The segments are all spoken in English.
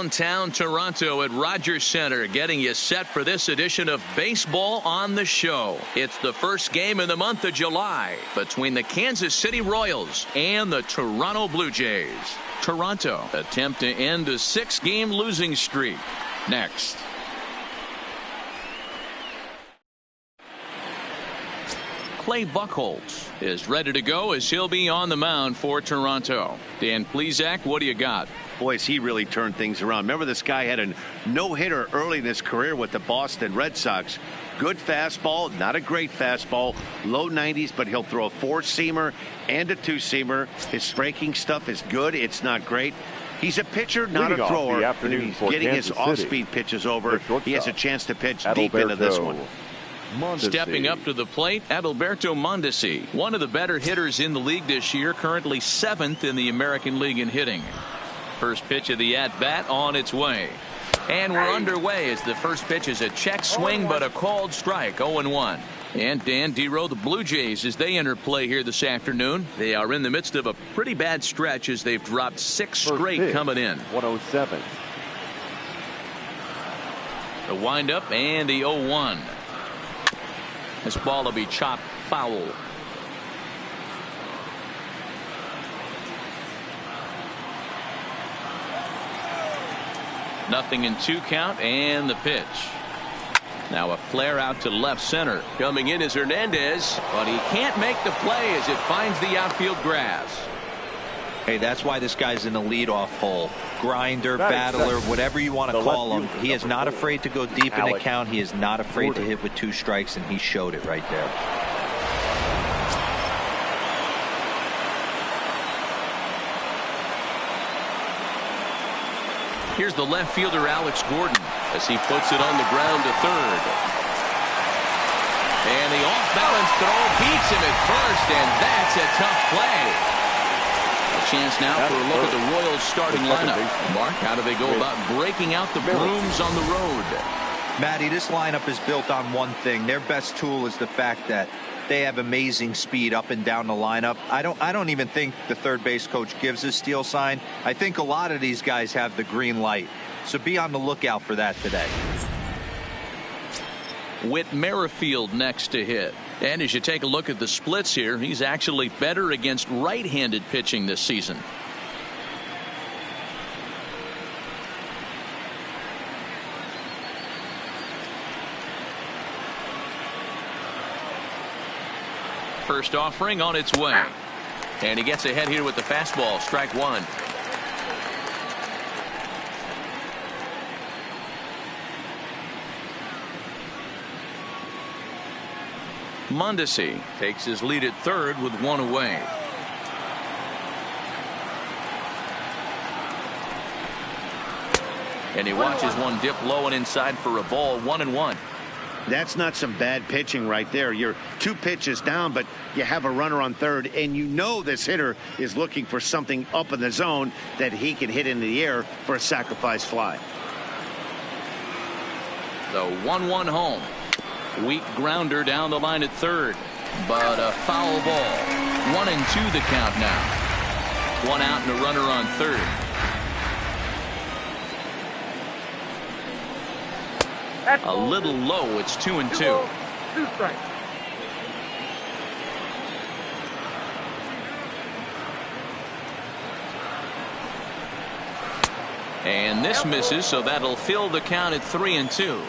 downtown Toronto at Rogers Centre, getting you set for this edition of Baseball on the Show. It's the first game in the month of July between the Kansas City Royals and the Toronto Blue Jays. Toronto attempt to end a 6-game losing streak. Next. Clay Buchholz is ready to go as he'll be on the mound for Toronto. Dan Plesac, what do you got? Boy, has he really turned things around. Remember, this guy had a no-hitter early in his career with the Boston Red Sox. Good fastball, not a great fastball, low 90s, but he'll throw a 4-seamer and a 2-seamer. His striking stuff is good. It's not great. He's a pitcher, not a thrower. He's getting his off-speed pitches over. He has a chance to pitch deep into this one. Stepping up to the plate, Adalberto Mondesi, one of the better hitters in the league this year, currently 7th in the American League in hitting. First pitch of the at-bat on its way. And we're underway as the first pitch is a check swing, but a called strike, 0-1. And Dan Dero, the Blue Jays, as they enter play here this afternoon, they are in the midst of a pretty bad stretch as they've dropped 6 straight coming in. 107. The windup and the 0-1. This ball will be chopped foul. Nothing in 2 count and the pitch. Now a flare out to left center. Coming in is Hernandez, but he can't make the play as it finds the outfield grass. Hey, that's why this guy's in the leadoff hole. Grinder, battler, whatever you want to call him. He is not afraid to go deep in the count. He is not afraid to hit with 2 strikes, and he showed it right there. Here's the left fielder, Alex Gordon, as he puts it on the ground to third. And the off-balance throw beats him at first, and that's a tough play. A chance now for a look at the Royals starting lineup. Mark, how do they go about breaking out the brooms on the road? Matty, this lineup is built on one thing. Their best tool is the fact that they have amazing speed up and down the lineup. I don't even think the third base coach gives a steal sign. I think a lot of these guys have the green light. So be on the lookout for that today. Whit Merrifield next to hit. And as you take a look at the splits here, he's actually better against right-handed pitching this season. First offering on its way. And he gets ahead here with the fastball. Strike 1. Mondesi takes his lead at third with 1 away. And he watches one dip low and inside for a ball. 1-1. That's not some bad pitching right there. You're 2 pitches down, but you have a runner on third, and you know this hitter is looking for something up in the zone that he can hit into the air for a sacrifice fly. The 1-1 home. Weak grounder down the line at third, but a foul ball. 1-2 the count now. 1 out and a runner on third. A little low. It's 2-2. 2 strikes. And this misses, so that'll fill the count at 3-2.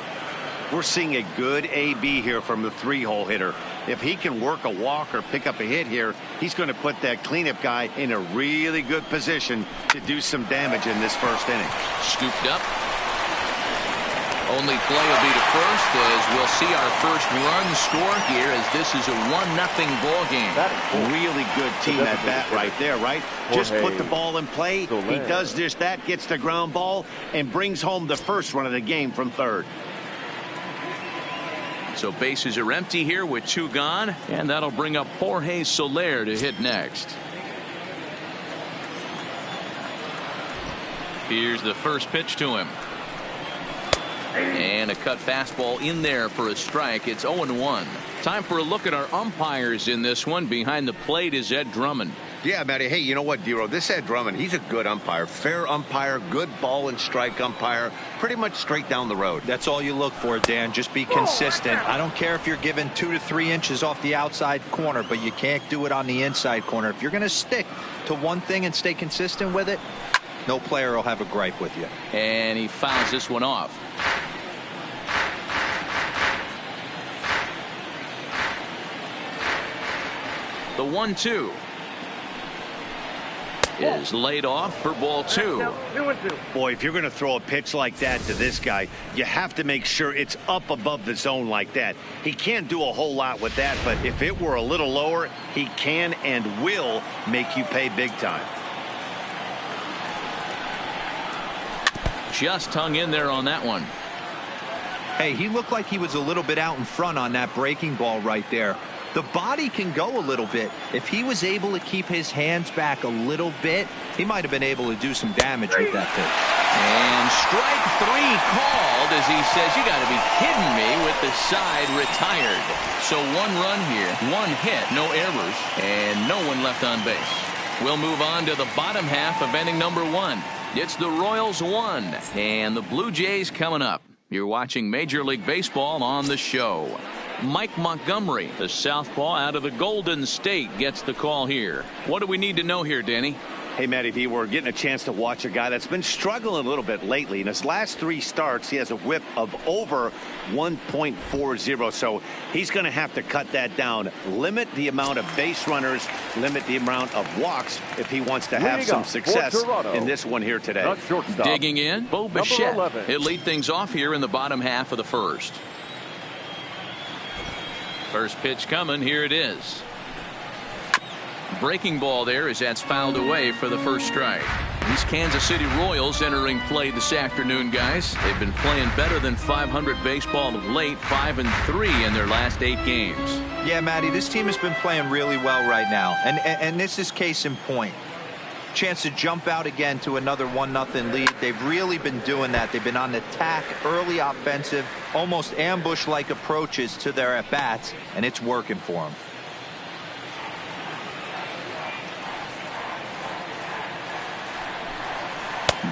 We're seeing a good AB here from the 3-hole hitter. If he can work a walk or pick up a hit here, he's going to put that cleanup guy in a really good position to do some damage in this first inning. Scooped up. Only play will be to first as we'll see our first run score here as this is a 1-0 ball game. Really good team at bat right there, right? Just put the ball in play. He does just that, gets the ground ball, and brings home the first run of the game from third. So bases are empty here with 2 gone, and that'll bring up Jorge Soler to hit next. Here's the first pitch to him. And a cut fastball in there for a strike. It's 0-1. Time for a look at our umpires in this one. Behind the plate is Ed Drummond. Yeah, Matty. Hey, you know what, Dero? This Ed Drummond, he's a good umpire. Fair umpire, good ball and strike umpire. Pretty much straight down the road. That's all you look for, Dan. Just be consistent. I don't care if you're given 2 to 3 inches off the outside corner, but you can't do it on the inside corner. If you're going to stick to one thing and stay consistent with it, no player will have a gripe with you. And he fouls this one off. The 1-2 is laid off for ball 2. Boy, if you're going to throw a pitch like that to this guy, you have to make sure it's up above the zone like that. He can't do a whole lot with that, but if it were a little lower, he can and will make you pay big time. Just hung in there on that one. Hey, he looked like he was a little bit out in front on that breaking ball right there. The body can go a little bit. If he was able to keep his hands back a little bit, he might have been able to do some damage with that pitch. And strike 3 called as he says, you got to be kidding me, with the side retired. So 1 run here, 1 hit, no errors, and no one left on base. We'll move on to the bottom half of inning number 1. It's the Royals 1 and the Blue Jays coming up. You're watching Major League Baseball on the show. Mike Montgomery, the southpaw out of the Golden State, gets the call here. What do we need to know here, Danny? Hey, Matty V, we're getting a chance to watch a guy that's been struggling a little bit lately. In his last 3 starts, he has a whip of over 1.40, so he's going to have to cut that down. Limit the amount of base runners, limit the amount of walks if he wants to have some success in this one here today. Digging in, Bo Bichette. He'll lead things off here in the bottom half of the first. First pitch coming. Here it is. Breaking ball there as that's fouled away for the first strike. These Kansas City Royals entering play this afternoon, guys. They've been playing better than 500 baseball of late, 5-3 in their last 8 games. Yeah, Matty, this team has been playing really well right now, and this is case in point. Chance to jump out again to another 1-0 lead. They've really been doing that. They've been on attack, early offensive, almost ambush-like approaches to their at-bats, and it's working for them.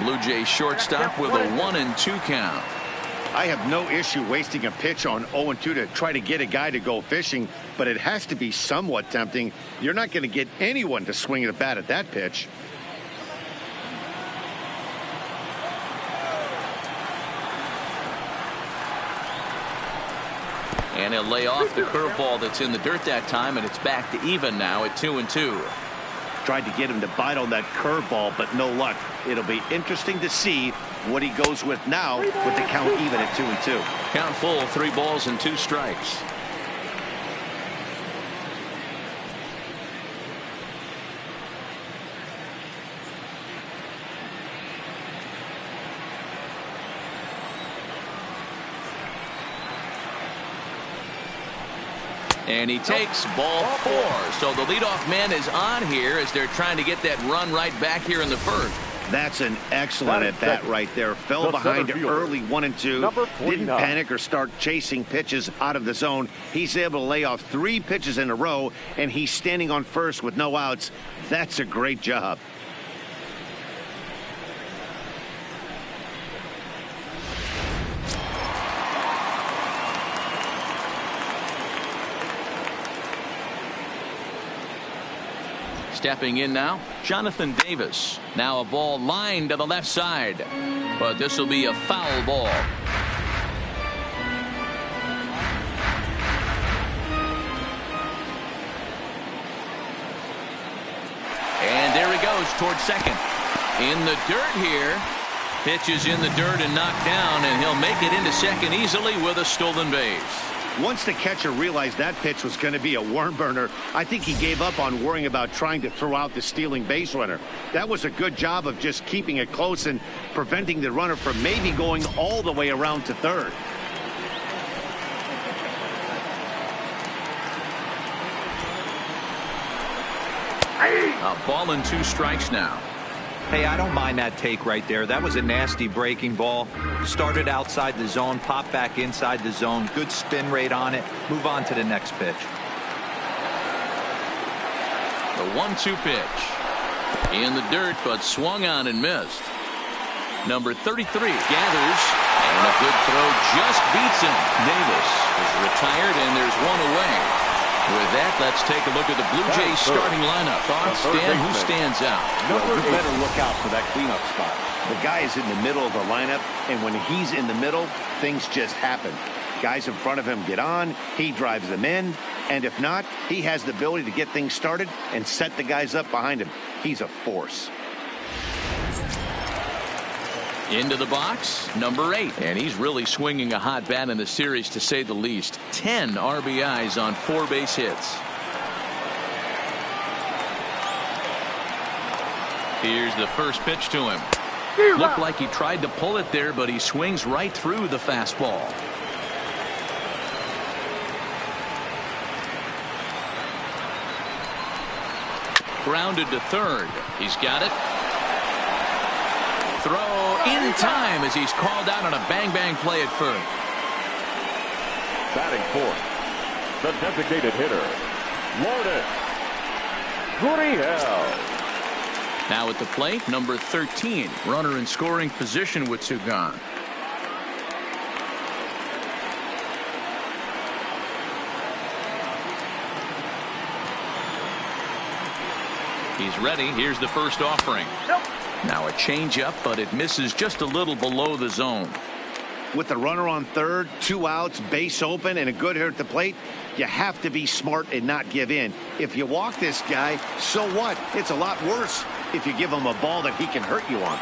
Blue Jays shortstop with a 1-2 count. I have no issue wasting a pitch on 0-2 to try to get a guy to go fishing, but it has to be somewhat tempting. You're not going to get anyone to swing the bat at that pitch. And he'll lay off the curveball that's in the dirt that time, and it's back to even now at 2-2. Tried to get him to bite on that curveball, but no luck. It'll be interesting to see what he goes with now with the count even at 2-2. Count full, 3 balls and 2 strikes. And he takes ball 4. So the leadoff man is on here as they're trying to get that run right back here in the first. That's an excellent at bat right there. Fell behind early 1-2. Didn't panic or start chasing pitches out of the zone. He's able to lay off 3 pitches in a row, and he's standing on first with no outs. That's a great job. Stepping in now, Jonathan Davis. Now a ball lined to the left side, but this will be a foul ball. And there he goes towards second. In the dirt here. Pitch is in the dirt and knocked down, and he'll make it into second easily with a stolen base. Once the catcher realized that pitch was going to be a worm burner, I think he gave up on worrying about trying to throw out the stealing base runner. That was a good job of just keeping it close and preventing the runner from maybe going all the way around to third. A ball and 2 strikes now. Hey, I don't mind that take right there. That was a nasty breaking ball. Started outside the zone, popped back inside the zone. Good spin rate on it. Move on to the next pitch. The 1-2 pitch. In the dirt, but swung on and missed. Number 33 gathers, and a good throw just beats him. Davis is retired, and there's one away. With that, let's take a look at the Blue Jays starting lineup. Thoughts, Dan? Who stands out? Well, you better look out for that cleanup spot. The guy is in the middle of the lineup, and when he's in the middle, things just happen. Guys in front of him get on, he drives them in, and if not, he has the ability to get things started and set the guys up behind him. He's a force. Into the box, number 8. And he's really swinging a hot bat in the series, to say the least. 10 RBIs on 4 base hits. Here's the first pitch to him. Looked like he tried to pull it there, but he swings right through the fastball. Grounded to third. He's got it. Throw in time as he's called out on a bang-bang play at first. Batting fourth, the designated hitter, Lourdes Gurriel. Now at the plate, number 13. Runner in scoring position with 2 gone. He's ready. Here's the first offering. Now a changeup, but it misses just a little below the zone. With the runner on third, 2 outs, base open, and a good hitter at the plate, you have to be smart and not give in. If you walk this guy, so what? It's a lot worse if you give him a ball that he can hurt you on.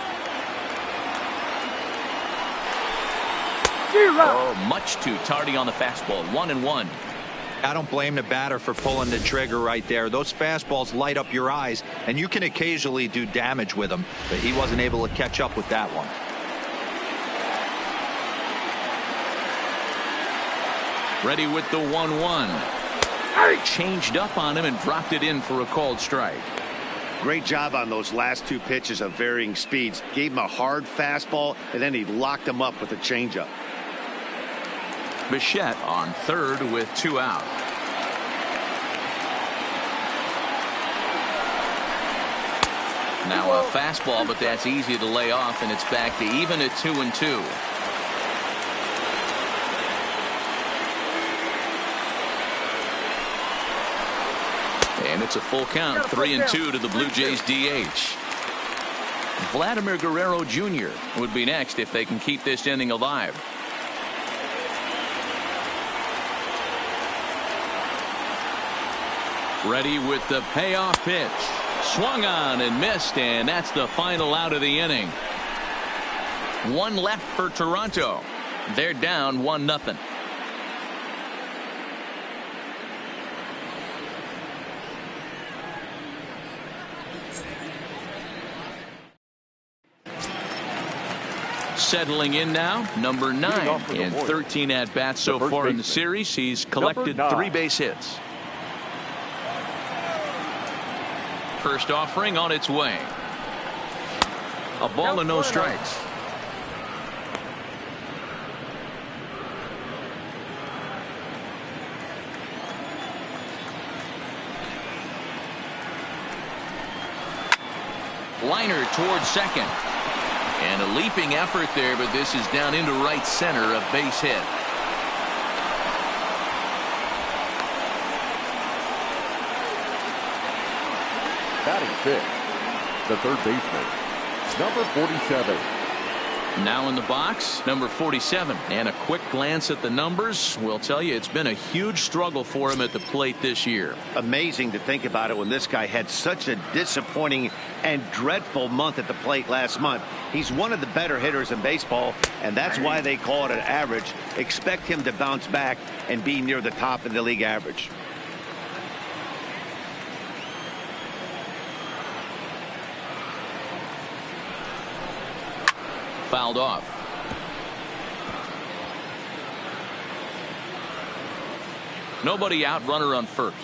Oh, much too tardy on the fastball. 1-1. I don't blame the batter for pulling the trigger right there. Those fastballs light up your eyes, and you can occasionally do damage with them, but he wasn't able to catch up with that one. Ready with the 1-1. Changed up on him and dropped it in for a called strike. Great job on those last 2 pitches of varying speeds. Gave him a hard fastball, and then he locked him up with a changeup. Bichette on third with 2 out. Now a fastball, but that's easy to lay off, and it's back to even at 2-2. And it's a full count, 3-2 to the Blue Jays DH. Vladimir Guerrero Jr. would be next if they can keep this inning alive. Ready with the payoff pitch. Swung on and missed, and that's the final out of the inning. 1 left for Toronto. They're down 1-0. Settling in now, number 9 in 13 at-bats so far in the series. He's collected 3 base hits. First offering on its way. A ball and no strikes. Liner towards second. And a leaping effort there, but this is down into right center, a base hit. Batting fifth, the third baseman, number 47. Now in the box, number 47. And a quick glance at the numbers will tell you it's been a huge struggle for him at the plate this year. Amazing to think about it when this guy had such a disappointing and dreadful month at the plate last month. He's one of the better hitters in baseball, and that's why they call it an average. Expect him to bounce back and be near the top of the league average. Fouled off. Nobody out, runner on first.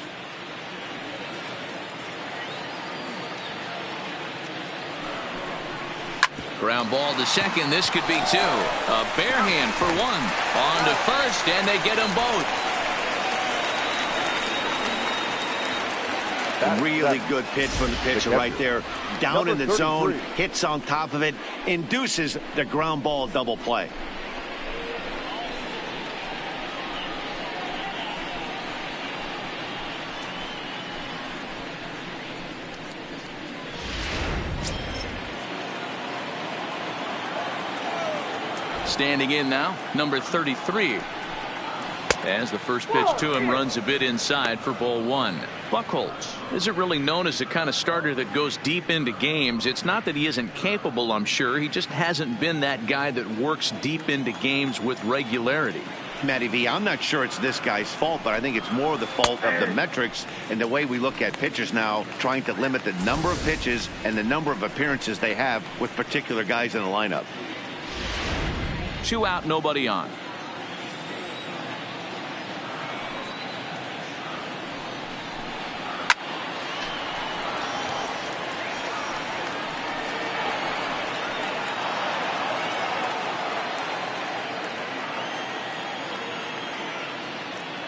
Ground ball to second. This could be 2. A bare hand for 1. On to first, and they get them both. Really good pitch from the pitcher right there. Down in the zone, hits on top of it, induces the ground ball double play. Standing in now, number 33. As the first pitch to him runs a bit inside for ball one. Buchholz isn't really known as the kind of starter that goes deep into games. It's not that he isn't capable, I'm sure. He just hasn't been that guy that works deep into games with regularity. Matty V, I'm not sure it's this guy's fault, but I think it's more the fault of the metrics and the way we look at pitchers now, trying to limit the number of pitches and the number of appearances they have with particular guys in the lineup. 2 out, nobody on.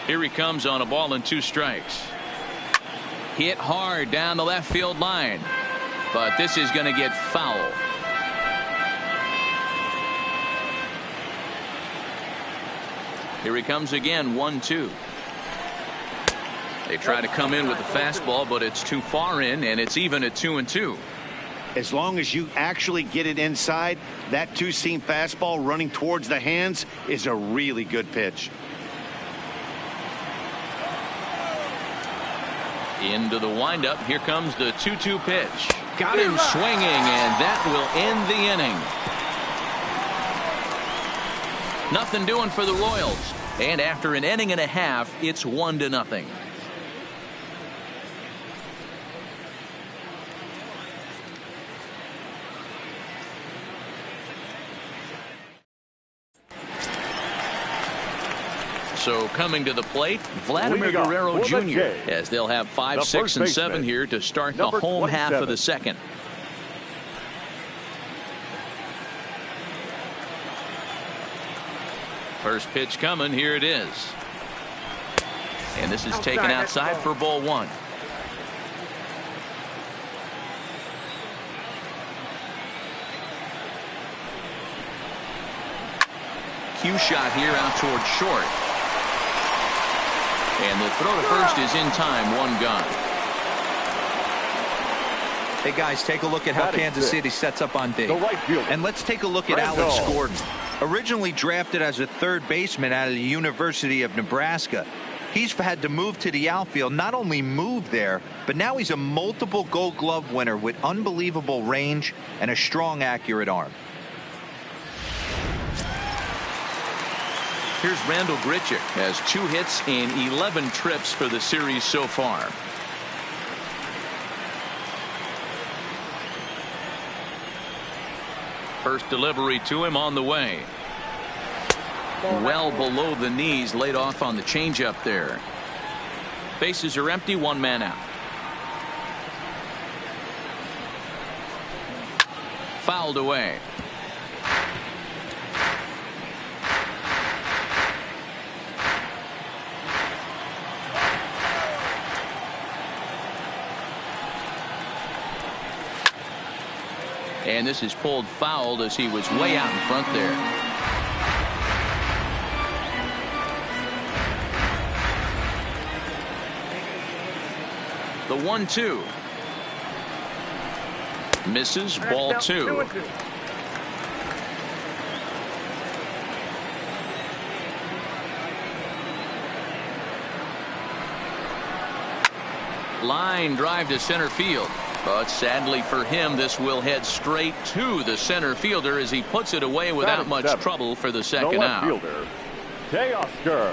Here he comes on a ball and 2 strikes. Hit hard down the left field line, but this is going to get foul. Here he comes again, 1-2. They try to come in with the fastball, but it's too far in, and it's even at 2-2. As long as you actually get it inside, that two-seam fastball running towards the hands is a really good pitch. Into the windup. Here comes the 2-2 pitch. Got him swinging, and that will end the inning. Nothing doing for the Royals. And after an inning and a half, it's 1-0. So coming to the plate, Vladimir Guerrero Jr. as they'll have 5, 6, and 7 here to start the home half of the second. First pitch coming. Here it is. And this is taken outside for ball one. Cue shot here out towards short. And the throw to first is in time. 1 gone. Hey guys, take a look at how Kansas City sets up on D. And let's take a look at Alex Gordon. Originally drafted as a third baseman out of the University of Nebraska, he's had to move to the outfield. Not only move there, but now he's a multiple Gold Glove winner with unbelievable range and a strong, accurate arm. Here's Randall Grichuk, has 2 hits in 11 trips for the series so far. First delivery to him on the way. Well below the knees, laid off on the changeup there. Bases are empty, 1 man out. Fouled away. And this is pulled fouled as he was way out in front there. The 1-2. Misses, ball 2. Line drive to center field. But sadly for him, this will head straight to the center fielder as he puts it away without much trouble for the second out. Fielder, Teoscar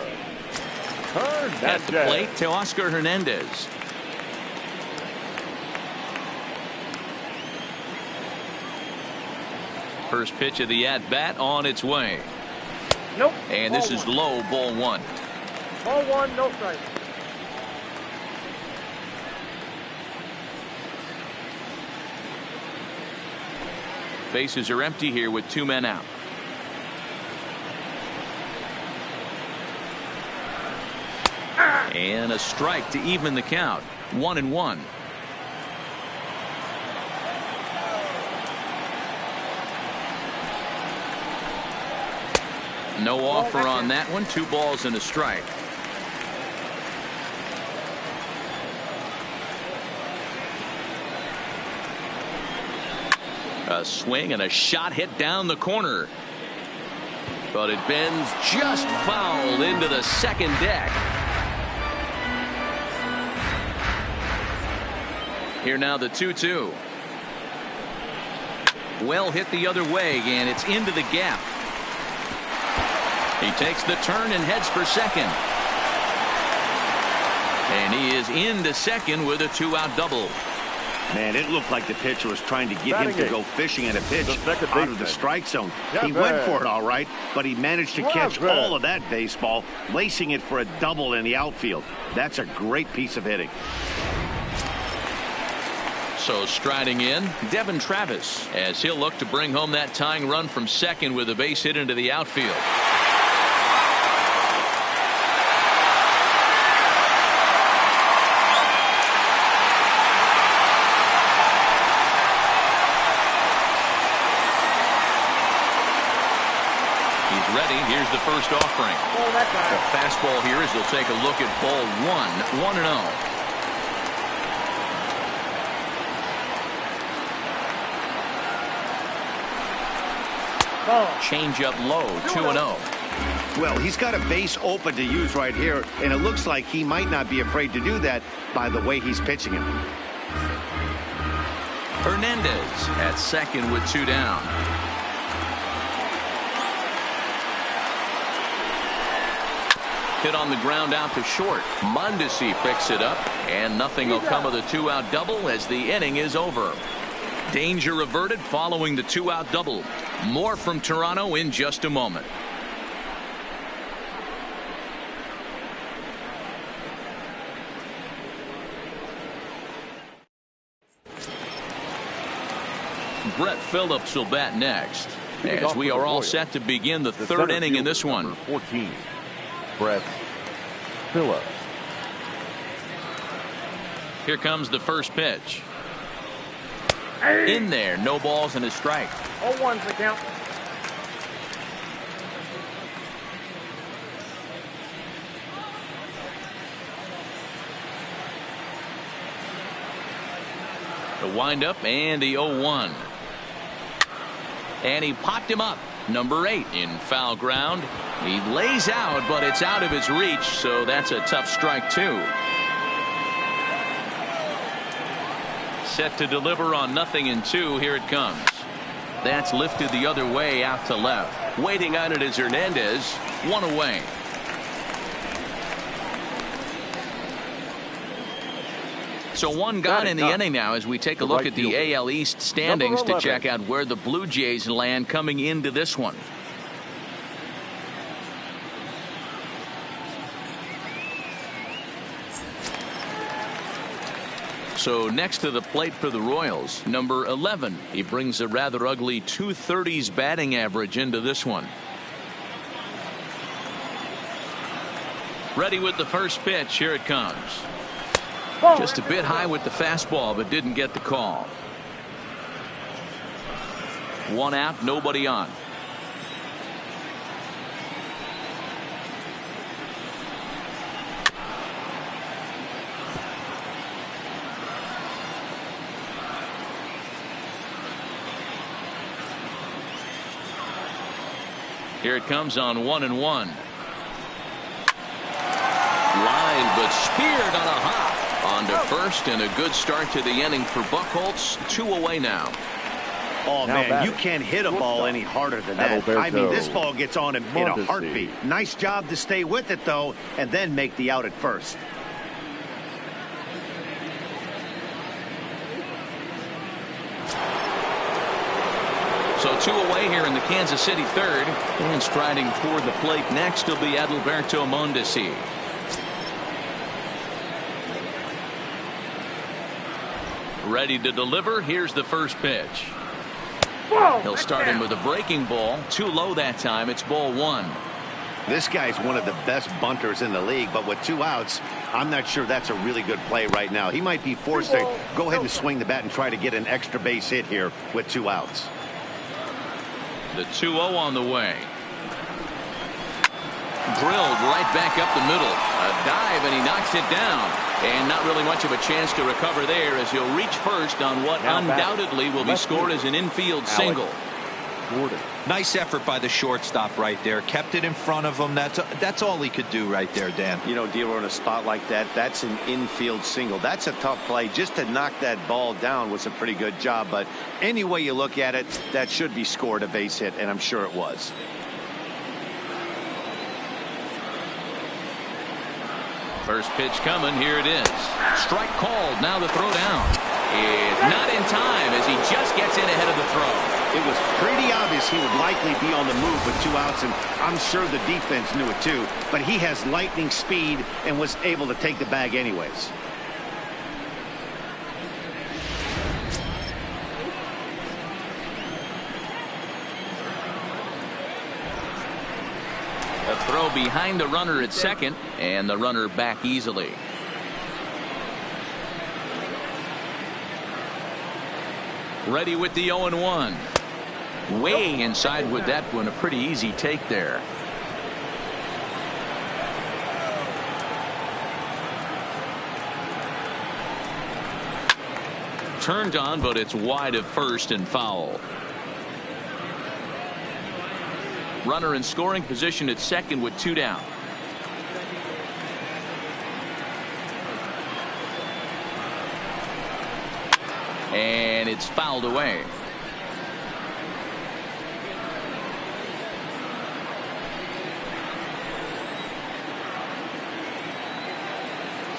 Hernandez. At the plate, Teoscar Hernandez. First pitch of the at-bat on its way. Nope. And this is low, ball 1. Ball 1, no strike. Bases are empty here with 2 men out. And a strike to even the count. 1-1. No offer on that one. 2 balls and a strike. A swing and a shot hit down the corner. But it bends just foul into the second deck. Here now the 2-2. Well hit the other way, and it's into the gap. He takes the turn and heads for second. And he is into second with a 2-out double. Man, it looked like the pitcher was trying to get him to go fishing at a pitch out of the strike zone. He went for it all right, but he managed to catch all of that baseball, lacing it for a double in the outfield. That's a great piece of hitting. So striding in, Devin Travis, as he'll look to bring home that tying run from second with a base hit into the outfield. He's ready. Here's the first offering. The fastball here as he'll take a look at ball 1, 1-0. Change up low, 2-0. Well, he's got a base open to use right here, and it looks like he might not be afraid to do that by the way he's pitching him. Hernandez at second with 2 down. Hit on the ground out to short. Mondesi picks it up, and nothing will come of the 2-out double as the inning is over. Danger averted following the 2-out double. More from Toronto in just a moment. Brett Phillips will bat next, as we are all set to begin the third inning in this one. 14, Brett Phillips. Here comes the first pitch. In there, no balls and a strike. 0-1's the count. The windup and the 0-1. And he popped him up. Number 8 in foul ground. He lays out, but it's out of his reach, so that's a tough strike too. Set to deliver on 0-2. Here it comes. That's lifted the other way out to left. Waiting on it is Hernandez. 1 away. So 1 gone in the inning now as we take a look at the AL East standings to check out where the Blue Jays land coming into this one. So next to the plate for the Royals, number 11. He brings a rather ugly 230s batting average into this one. Ready with the first pitch. Here it comes. Just a bit high with the fastball, but didn't get the call. 1 out, nobody on. Here it comes on 1-1. Line, but speared on a hop. On to first, and a good start to the inning for Buchholz. 2 away now. Oh, man, you can't hit a ball any harder than that. I mean, this ball gets on him in a heartbeat. Nice job to stay with it, though, and then make the out at first. So 2 away here in the Kansas City third. And striding toward the plate next will be Adalberto Mondesi. Ready to deliver. Here's the first pitch. He'll start him with a breaking ball. Too low that time. It's ball 1. This guy's one of the best bunters in the league, but with 2 outs, I'm not sure that's a really good play right now. He might be forced to go ahead and swing the bat and try to get an extra base hit here with 2 outs. The 2-0 on the way. Drilled right back up the middle. A dive, and he knocks it down. And not really much of a chance to recover there as he'll reach first on what undoubtedly will be scored as an infield single. Nice effort by the shortstop right there. Kept it in front of him. That's all he could do right there, Dan. You know, D'Lo, in a spot like that, that's an infield single. That's a tough play. Just to knock that ball down was a pretty good job. But any way you look at it, that should be scored a base hit, and I'm sure it was. First pitch coming. Here it is. Strike called. Now the throw down. It's not in time as he just gets in ahead of the throw. It was pretty obvious he would likely be on the move with 2 outs, and I'm sure the defense knew it too. But he has lightning speed and was able to take the bag anyways. A throw behind the runner at second, and the runner back easily. Ready with the 0-1. Way inside with that one. A pretty easy take there. Turned on, but it's wide of first and foul. Runner in scoring position at second with 2 down. And it's fouled away.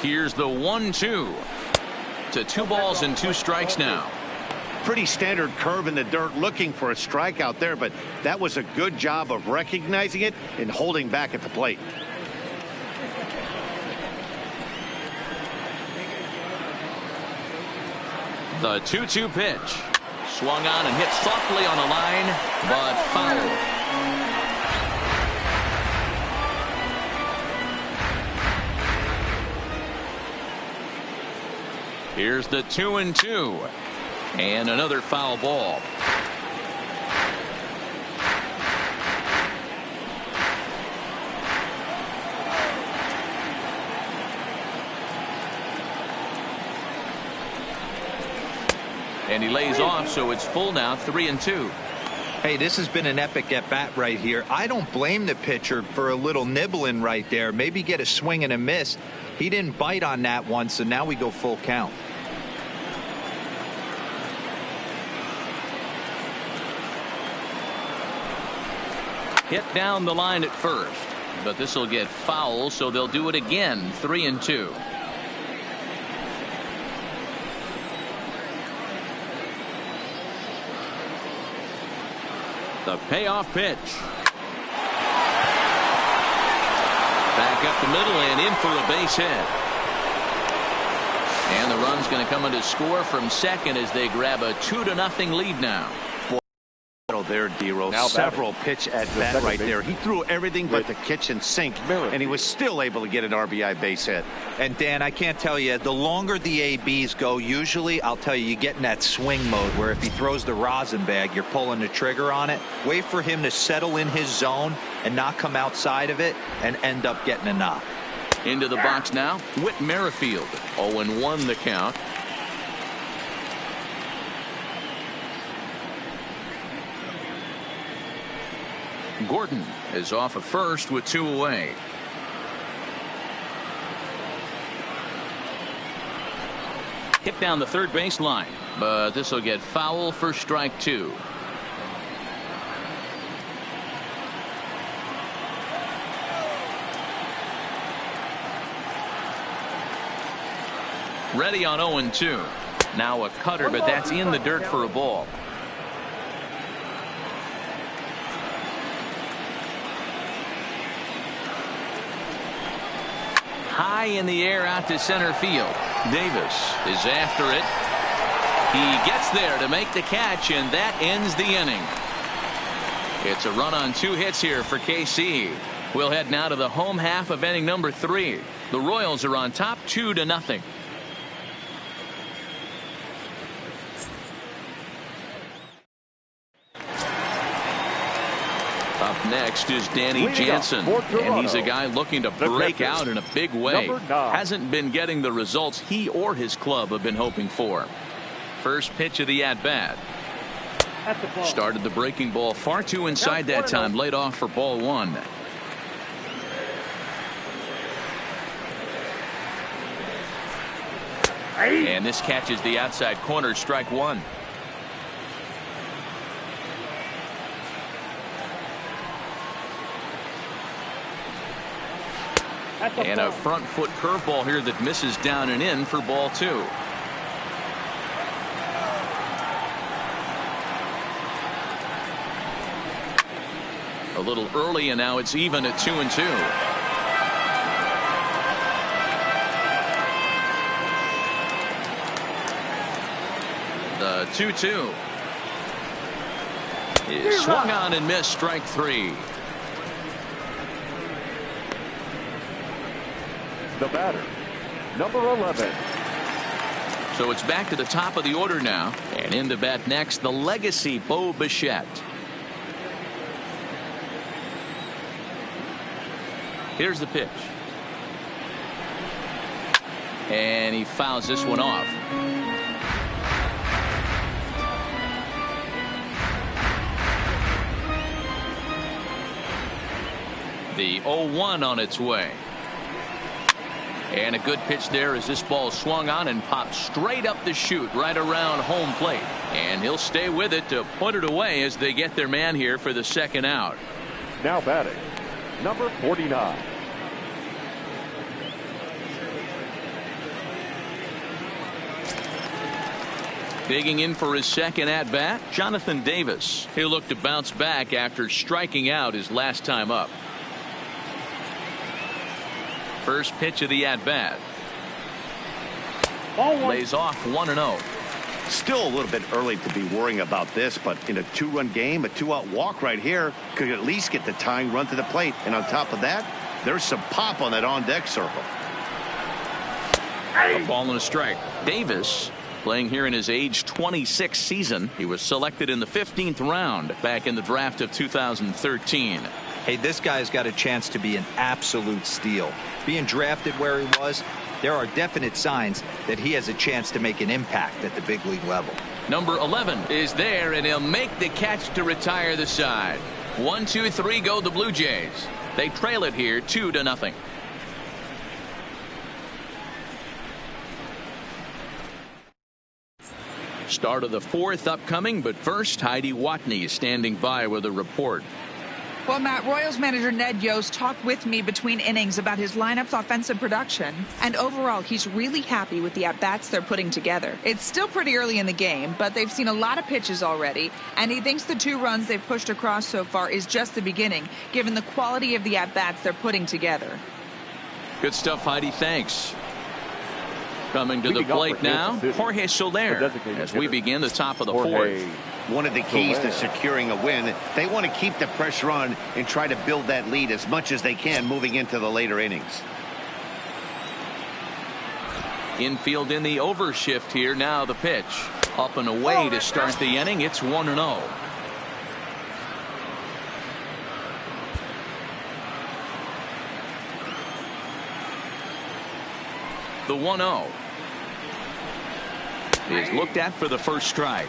Here's the 1-2 to 2 balls and 2 strikes now. Pretty standard curve in the dirt, looking for a strikeout there, but that was a good job of recognizing it and holding back at the plate. The 2-2 pitch. Swung on and hit softly on the line, but fouled. Here's the 2-2. And another foul ball. And he lays off, so it's full now, 3-2. Hey, this has been an epic at bat right here. I don't blame the pitcher for a little nibbling right there. Maybe get a swing and a miss. He didn't bite on that one, so now we go full count. Hit down the line at first, but this will get foul, so they'll do it again. 3-2. The payoff pitch. Back up the middle and in for a base hit. And the run's going to come in to score from second as they grab a 2-0 lead now. There, D'Lo. Several pitch at bat right there. He threw everything but the kitchen sink, and he was still able to get an RBI base hit. And Dan, I can't tell you, the longer the ABs go, usually I'll tell you get in that swing mode where if he throws the rosin bag, you're pulling the trigger on it. Wait for him to settle in his zone and not come outside of it and end up getting a knock. Into the box now, Whit Merrifield. 0-1 the count. Gordon is off of first with 2 away. Hit down the third baseline, but this will get foul for strike 2. Ready on 0-2. Now a cutter, but that's in the dirt for a ball. High in the air out to center field. Davis is after it. He gets there to make the catch, and that ends the inning. It's a run on 2 hits here for KC. We'll head now to the home half of inning number 3. The Royals are on top 2-0. Up next is Danny Jansen, and he's a guy looking to break out in a big way. Hasn't been getting the results he or his club have been hoping for. First pitch of the at-bat. Started the breaking ball far too inside that time. Laid off for ball 1. And this catches the outside corner. Strike 1. And a front foot curveball here that misses down and in for ball 2. A little early, and now it's even at 2-2. The 2-2 is swung on and missed. Strike 3. The batter, number 11. So it's back to the top of the order now, and in to bat next, the legacy Bo Bichette. Here's the pitch, and he fouls this one off. The 0-1 on its way. And a good pitch there as this ball swung on and popped straight up the chute right around home plate. And he'll stay with it to put it away as they get their man here for the second out. Now batting, number 49. Digging in for his second at-bat, Jonathan Davis. He'll look to bounce back after striking out his last time up. First pitch of the at-bat. Lays off 1-0. Still a little bit early to be worrying about this, but in a 2-run game, a 2-out walk right here could at least get the tying run to the plate. And on top of that, there's some pop on that on-deck circle. A ball and a strike. Davis playing here in his age 26 season. He was selected in the 15th round back in the draft of 2013. Hey, this guy's got a chance to be an absolute steal. Being drafted where he was, there are definite signs that he has a chance to make an impact at the big league level. Number 11 is there, and he'll make the catch to retire the side. 1-2-3 go the Blue Jays. They trail it here 2-0. Start of the 4th upcoming, but first Heidi Watney is standing by with a report. Well, Matt, Royals manager Ned Yost talked with me between innings about his lineup's offensive production, and overall he's really happy with the at-bats they're putting together. It's still pretty early in the game, but they've seen a lot of pitches already, and he thinks the 2 runs they've pushed across so far is just the beginning, given the quality of the at-bats they're putting together. Good stuff, Heidi. Thanks. Coming to the plate now, Jorge Soler, as we begin the top of the 4th. One of the keys to securing a win, they want to keep the pressure on and try to build that lead as much as they can moving into the later innings. Infield in the overshift here. Now the pitch. Up and away to start the inning. It's 1-0. The 1-0 is looked at for the first strike.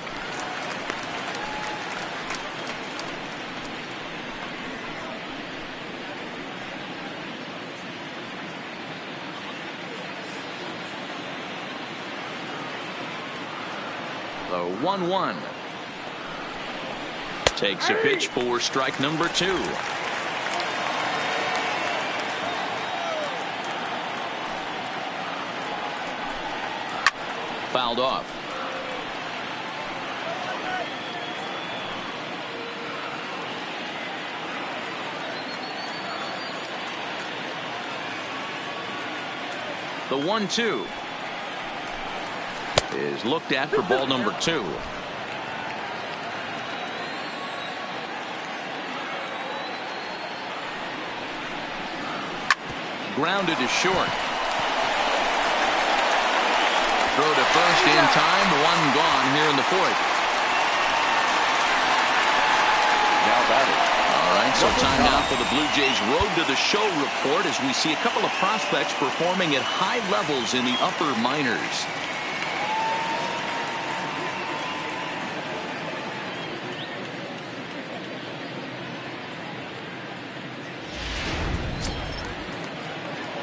The 1-1 takes a pitch for strike number 2. Fouled off. The 1-2 is looked at for ball number 2. grounded to short. Throw to first in time. One gone here in the fourth. Now batting. All right, so time now for the Blue Jays Road to the Show report as we see a couple of prospects performing at high levels in the upper minors.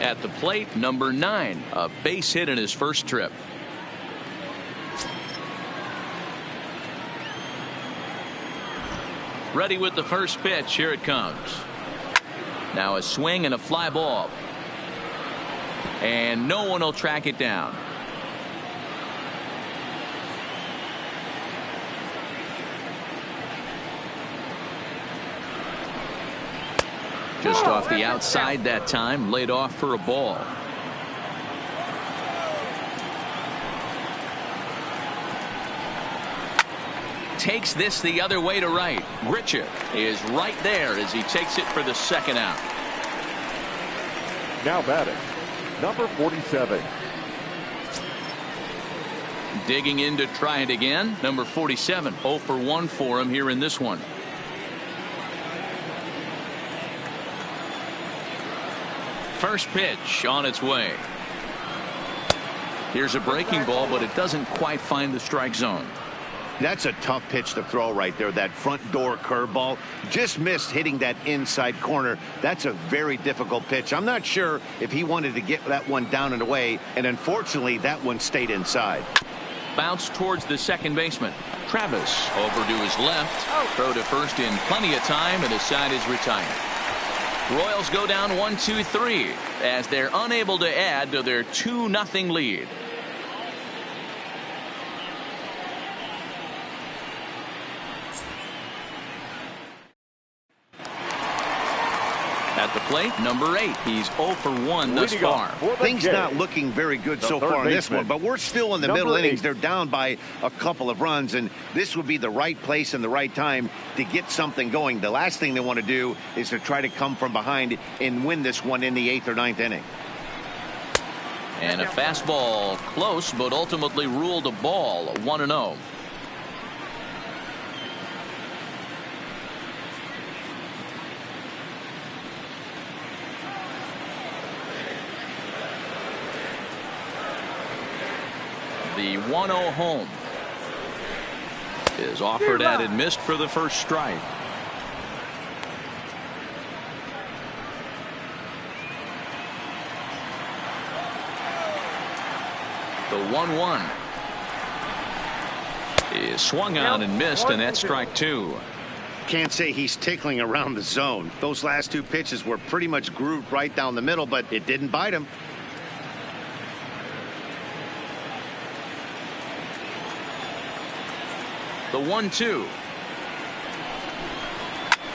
At the plate, number 9, a base hit in his first trip. Ready with the first pitch. Here it comes. Now a swing and a fly ball. And no one will track it down. Just off the outside that time, laid off for a ball. Takes this the other way to right. Richard is right there as he takes it for the second out. Now batting, number 47. Digging in to try it again. Number 47, 0 for 1 for him here in this one. First pitch on its way. Here's a breaking ball, but it doesn't quite find the strike zone. That's a tough pitch to throw right there. That front door curveball just missed hitting that inside corner. That's a very difficult pitch. I'm not sure if he wanted to get that one down and away, and unfortunately that one stayed inside. Bounce towards the second baseman. Travis over to his left. Throw to first in plenty of time, and his side is retired. Royals go down 1-2-3 as they're unable to add to their 2-0 lead. At the plate, number 8. He's 0 for 1 thus far. Things not looking very good so far in this one, but we're still in the middle innings. They're down by a couple of runs, and this would be the right place and the right time to get something going. The last thing they want to do is to try to come from behind and win this one in the 8th or 9th inning. And a fastball close, but ultimately ruled a ball. 1-0. The 1-0 home is offered at and missed for the first strike. The 1-1 is swung on and missed, and that's strike 2. Can't say he's tickling around the zone. Those last 2 pitches were pretty much grooved right down the middle, but it didn't bite him. The 1-2.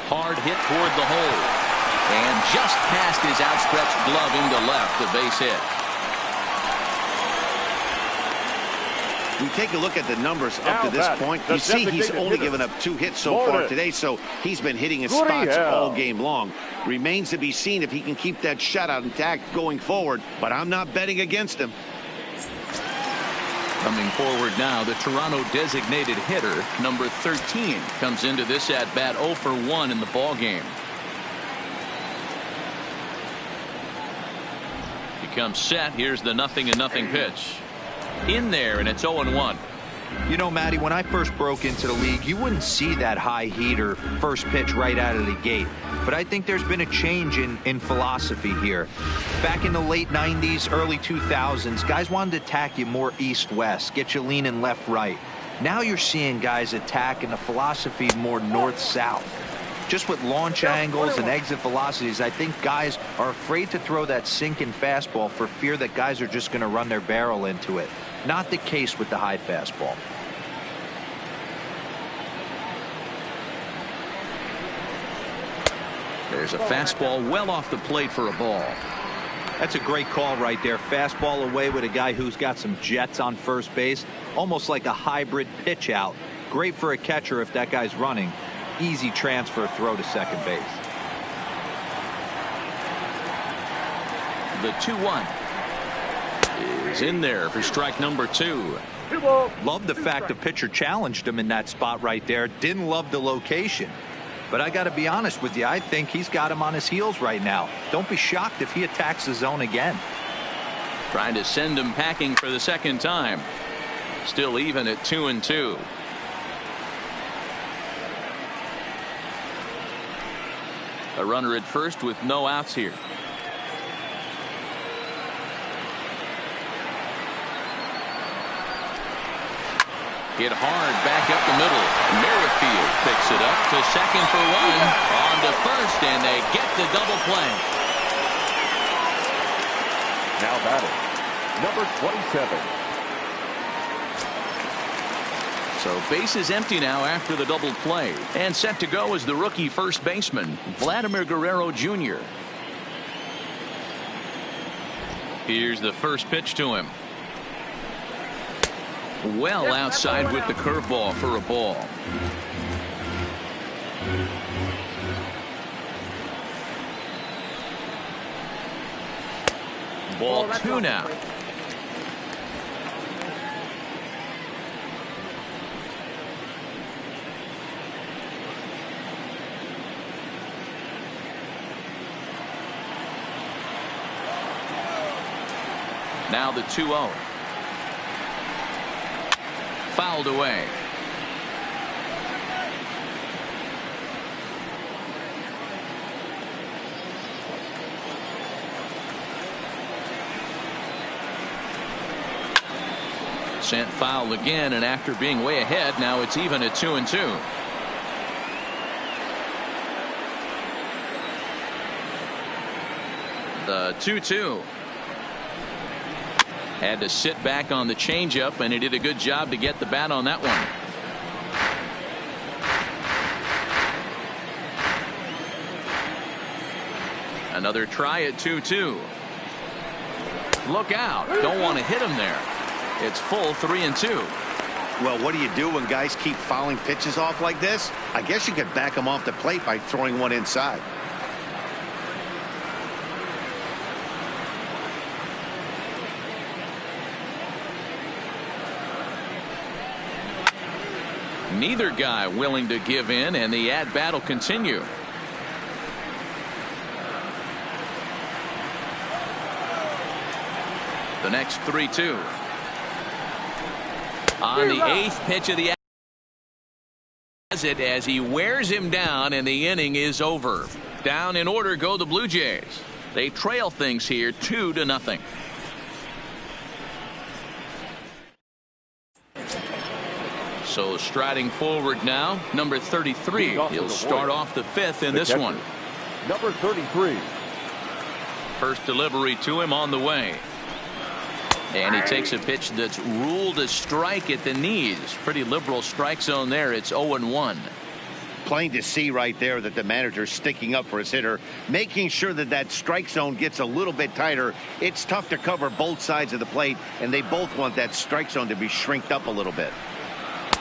Hard hit toward the hole. And just past his outstretched glove into left, the base hit. We take a look at the numbers up to this point. You see he's only given up 2 hits so far today, so he's been hitting his spots all game long. Remains to be seen if he can keep that shutout intact going forward, but I'm not betting against him. Coming forward now, the Toronto designated hitter, number 13, comes into this at-bat 0 for 1 in the ballgame. He comes set. Here's the 0-0 pitch. In there, and it's 0-1. You know, Matty, when I first broke into the league, you wouldn't see that high heater first pitch right out of the gate. But I think there's been a change in philosophy here. Back in the late 90s, early 2000s, guys wanted to attack you more east-west, get you leaning left-right. Now you're seeing guys attack in a philosophy more north-south. Just with launch angles and exit velocities, I think guys are afraid to throw that sinking fastball for fear that guys are just going to run their barrel into it. Not the case with the high fastball. There's a fastball well off the plate for a ball. That's a great call right there. Fastball away with a guy who's got some jets on first base. Almost like a hybrid pitch out. Great for a catcher if that guy's running. Easy transfer throw to second base. The 2-1 is in there for strike number 2. Love the fact the pitcher challenged him in that spot right there. Didn't love the location. But I got to be honest with you, I think he's got him on his heels right now. Don't be shocked if he attacks the zone again. Trying to send him packing for the second time. Still even at 2-2. A runner at first with no outs here. Hit hard back up the middle. Merrifield picks it up to second for 1. On to first, and they get the double play. Now batting, number 27. So base is empty now after the double play. And set to go is the rookie first baseman, Vladimir Guerrero Jr. Here's the first pitch to him. Well outside with the curveball for a ball. Ball 2 now. Now the 2-0. Fouled away. Sent foul again, and after being way ahead, now it's even at 2-2. The 2-2. Had to sit back on the changeup, and he did a good job to get the bat on that one. Another try at 2-2. Look out. Don't want to hit him there. It's full 3-2. Well, what do you do when guys keep fouling pitches off like this? I guess you could back them off the plate by throwing one inside. Neither guy willing to give in, and the at-bat will continue. The next 3-2. On the 8th pitch of the as he wears him down, and the inning is over. Down in order go the Blue Jays. They trail things here 2-0. So striding forward now, number 33. He'll start off the 5th in this one. Number 33. First delivery to him on the way. And he takes a pitch that's ruled a strike at the knees. Pretty liberal strike zone there. It's 0-1. Plain to see right there that the manager's sticking up for his hitter, making sure that that strike zone gets a little bit tighter. It's tough to cover both sides of the plate, and they both want that strike zone to be shrinked up a little bit.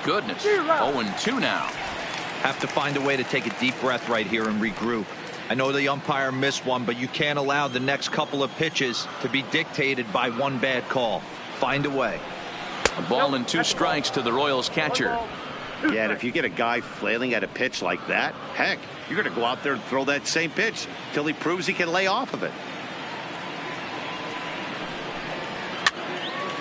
Goodness. 0-2 now. Have to find a way to take a deep breath right here and regroup. I know the umpire missed one, but you can't allow the next couple of pitches to be dictated by one bad call. Find a way. A ball and 2 strikes to the Royals catcher. Yeah, and if you get a guy flailing at a pitch like that, heck, you're going to go out there and throw that same pitch till he proves he can lay off of it.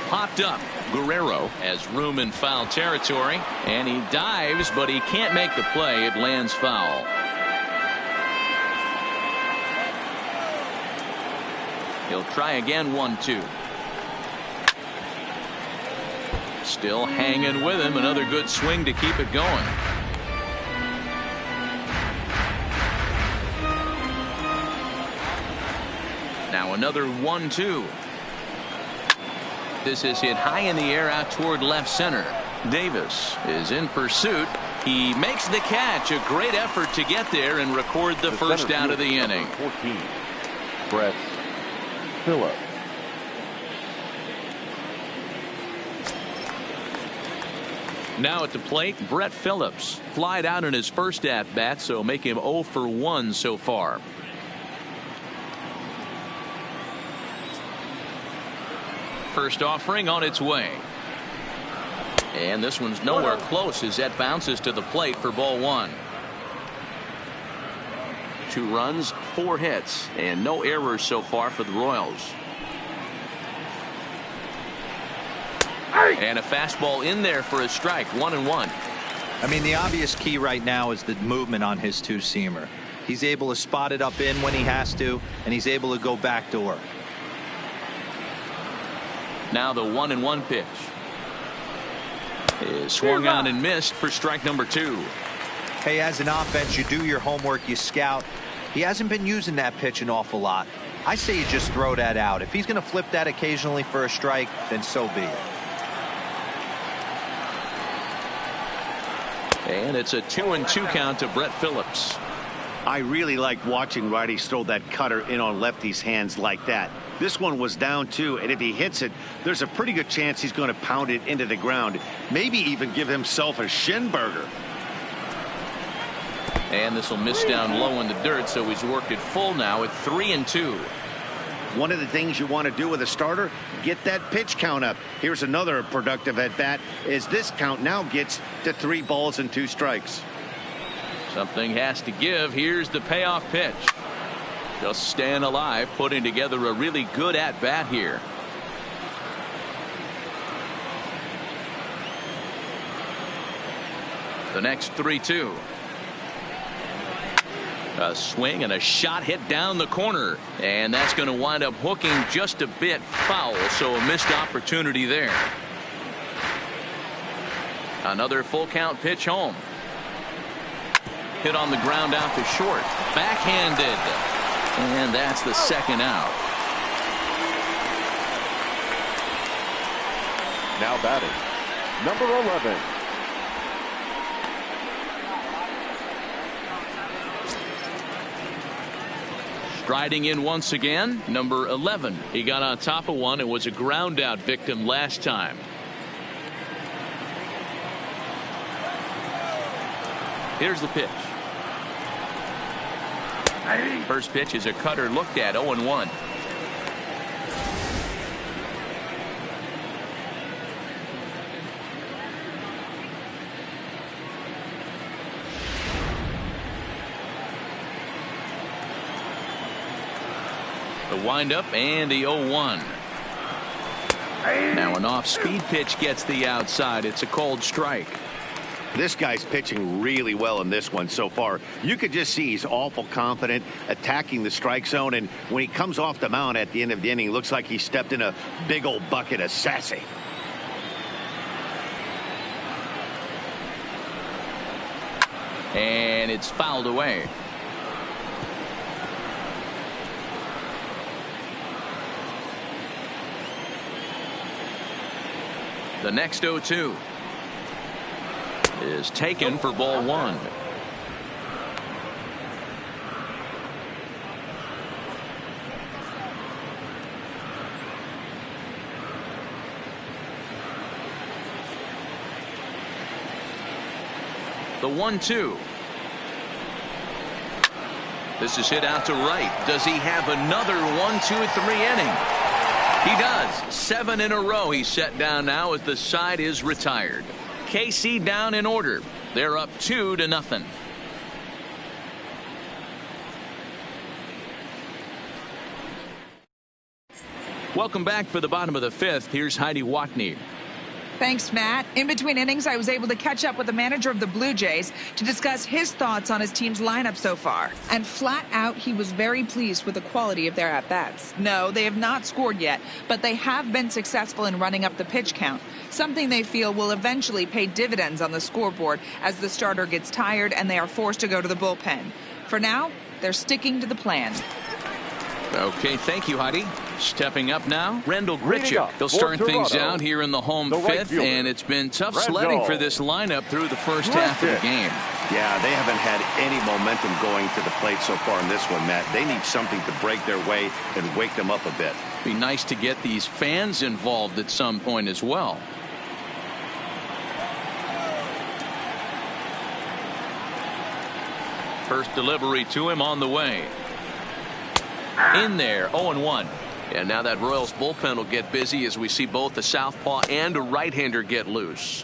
Popped up. Guerrero has room in foul territory, and he dives, but he can't make the play. It lands foul. He'll try again. 1-2. Still hanging with him. Another good swing to keep it going. Now another 1-2. This is hit high in the air out toward left center. Davis is in pursuit. He makes the catch. A great effort to get there and record the first out of the inning. 14. Brett Phillips. Now at the plate, Brett Phillips. Flied out in his first at bat, so make him 0 for 1 so far. First offering on its way. And this one's nowhere close as that bounces to the plate for ball 1. 2 runs, 4 hits, and no errors so far for the Royals. And a fastball in there for a strike, 1-1. I mean, the obvious key right now is the movement on his two-seamer. He's able to spot it up in when he has to, and he's able to go back to work. Now the 1-1 pitch is swung on and missed for strike number 2. Hey, as an offense, you do your homework, you scout. He hasn't been using that pitch an awful lot. I say you just throw that out. If he's going to flip that occasionally for a strike, then so be it. And it's a 2-2 count to Brett Phillips. I really like watching righties throw that cutter in on lefties' hands like that. This one was down 2, and if he hits it, there's a pretty good chance he's going to pound it into the ground. Maybe even give himself a shin burger. And this will miss down low in the dirt, so he's worked it full now at 3-2. One of the things you want to do with a starter, get that pitch count up. Here's another productive at bat as this count now gets to 3 balls and 2 strikes. Something has to give. Here's the payoff pitch. Just staying alive, putting together a really good at bat here. The next 3-2. A swing and a shot hit down the corner, and that's going to wind up hooking just a bit foul, so a missed opportunity there. Another full count pitch home. Hit on the ground out to short. Backhanded. And that's the second out. Now batting, number 11. Striding in once again, number 11. He got on top of one and was a ground out victim last time. Here's the pitch. First pitch is a cutter looked at, 0-1. The windup and the 0-1. Now an off-speed pitch gets the outside. It's a cold strike. This guy's pitching really well in this one so far. You could just see he's awful confident attacking the strike zone, and when he comes off the mound at the end of the inning, it looks like he stepped in a big old bucket of sassy. And it's fouled away. The next 0-2 is taken for ball 1. The 1-2. This is hit out to right. Does he have another 1-2-3 inning? He does. 7 in a row he's set down now as the side is retired. KC down in order. They're up 2-0. Welcome back for the bottom of the 5th. Here's Heidi Watney. Thanks, Matt. In between innings, I was able to catch up with the manager of the Blue Jays to discuss his thoughts on his team's lineup so far. And flat out, he was very pleased with the quality of their at-bats. No, they have not scored yet, but they have been successful in running up the pitch count, something they feel will eventually pay dividends on the scoreboard as the starter gets tired and they are forced to go to the bullpen. For now, they're sticking to the plan. Okay, thank you, Heidi. Stepping up now, Rendell Grichuk. He'll start things out here in the home 5th, and it's been tough sledding for this lineup through the first half of the game. Yeah, they haven't had any momentum going to the plate so far in this one, Matt. They need something to break their way and wake them up a bit. Be nice to get these fans involved at some point as well. First delivery to him on the way. In there, 0-1. And now that Royals bullpen will get busy as we see both the southpaw and a right-hander get loose.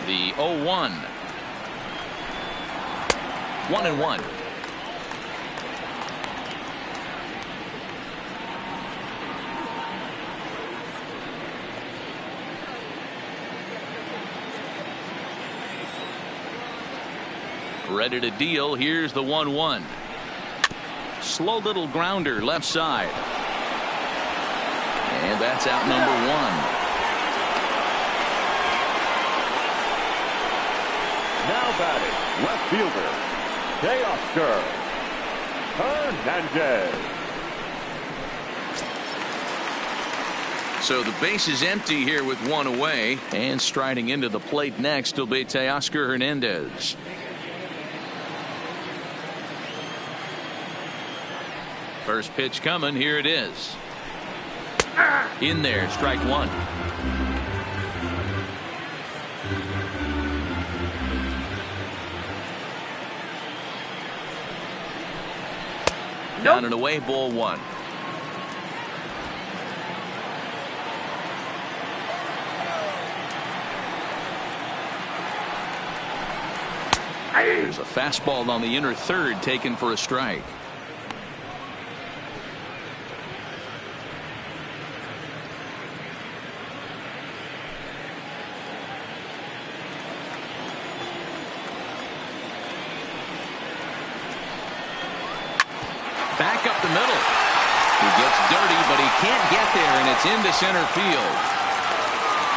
The 0-1. 1-1. Ready to deal. Here's the 1-1. Slow little grounder left side. And that's out number one. Now batting, left fielder, Teoscar Hernandez. So the base is empty here with one away. And striding into the plate next will be Teoscar Hernandez. First pitch coming. Here it is. In there, strike one. Down and away, ball one. There's a fastball on the inner third taken for a strike. Back up the middle. He gets dirty, but he can't get there, and it's into center field.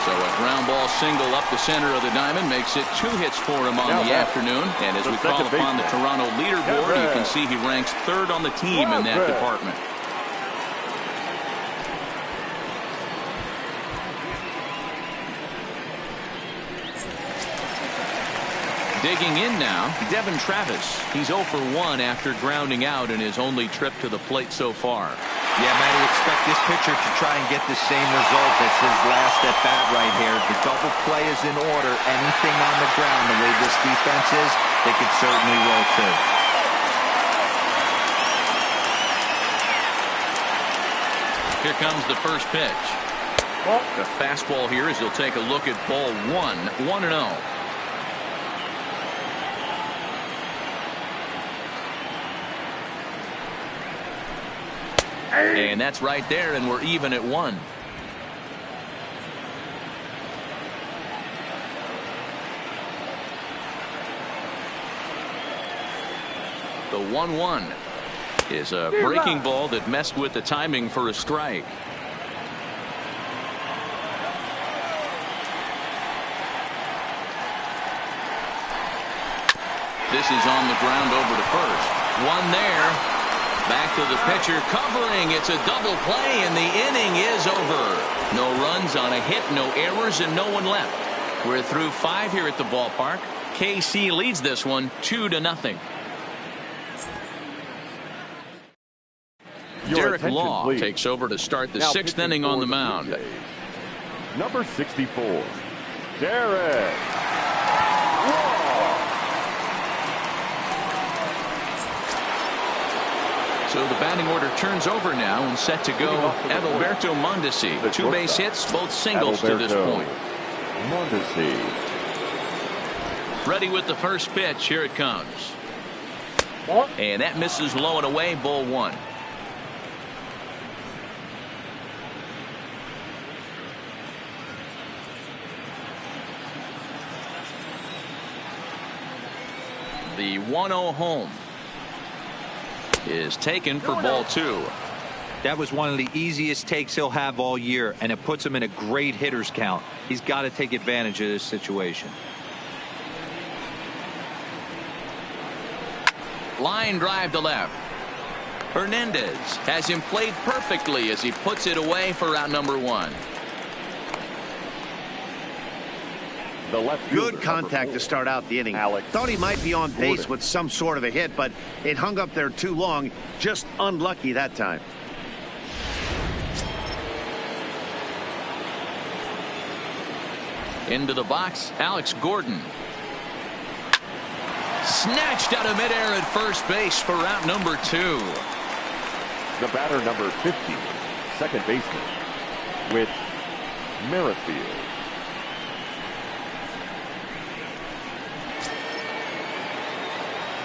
So a ground ball single up the center of the diamond makes it 2 hits for him on the afternoon. And as we call upon the Toronto leaderboard, you can see he ranks 3rd on the team in that department. Digging in now, Devin Travis. He's 0 for 1 after grounding out in his only trip to the plate so far. Yeah, Matty, expect this pitcher to try and get the same result as his last at bat right here. The double play is in order. Anything on the ground, the way this defense is, they could certainly roll too. Here comes the first pitch. The fastball here as he'll take a look at ball 1, 1-0. And that's right there, and we're even at 1. The 1-1 is a breaking ball that messed with the timing for a strike. This is on the ground over to first. One there. Back to the pitcher, covering. It's a double play, and the inning is over. No runs on a hit, no errors, and no one left. We're through 5 here at the ballpark. KC leads this one 2-0. Derek Law please. takes over to start the Now 6th inning on the mound. Number 64, Derek. So the batting order turns over now and set to go. Adalberto Mondesi. 2 base hits, both singles to this point. Mondesi. Ready with the first pitch. Here it comes. And that misses low and away, ball 1. The 1-0 home is taken for ball 2. That was one of the easiest takes he'll have all year, and it puts him in a great hitter's count. He's got to take advantage of this situation. Line drive to left. Hernandez has him played perfectly as he puts it away for out number 1. Good contact to start out the inning. Thought he might be on base with some sort of a hit, but it hung up there too long. Just unlucky that time. Into the box, Alex Gordon. Snatched out of midair at first base for out number 2. The batter, number 50, second baseman, Whit Merrifield.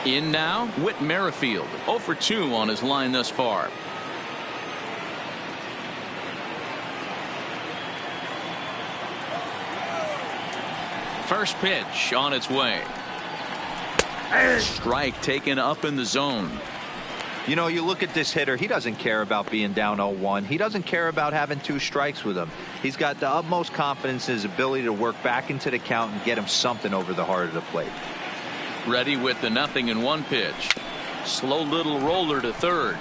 In now, Whit Merrifield, 0 for 2 on his line thus far. First pitch on its way. Strike taken up in the zone. You know, you look at this hitter, he doesn't care about being down 0-1. He doesn't care about having 2 strikes with him. He's got the utmost confidence in his ability to work back into the count and get him something over the heart of the plate. Ready with the 0-1 pitch. Slow little roller to third.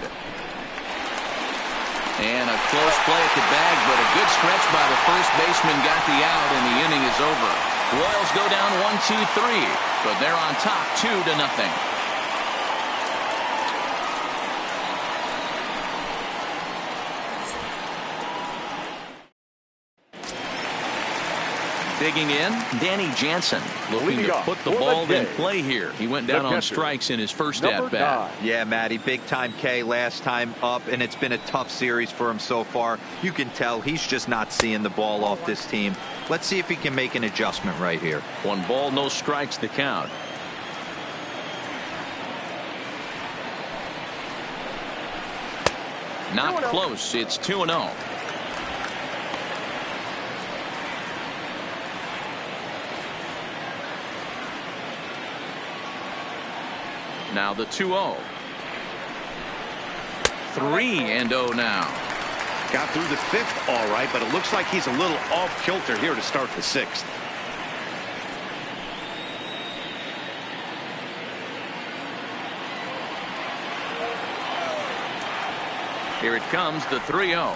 And a close play at the bag, but a good stretch by the first baseman got the out, and the inning is over. Royals go down 1-2-3, but they're on top 2-0. Digging in, Danny Jansen looking to put the ball in play here. He went down on strikes in his first at-bat. Yeah, Matty, big-time K last time up, and it's been a tough series for him so far. You can tell he's just not seeing the ball off this team. Let's see if he can make an adjustment right here. 1 ball, no strikes to count. Not close. It's 2-0. Now the 2-0. 3-0 now. Got through the 5th all right, but it looks like he's a little off kilter here to start the 6th. Here it comes, the 3-0.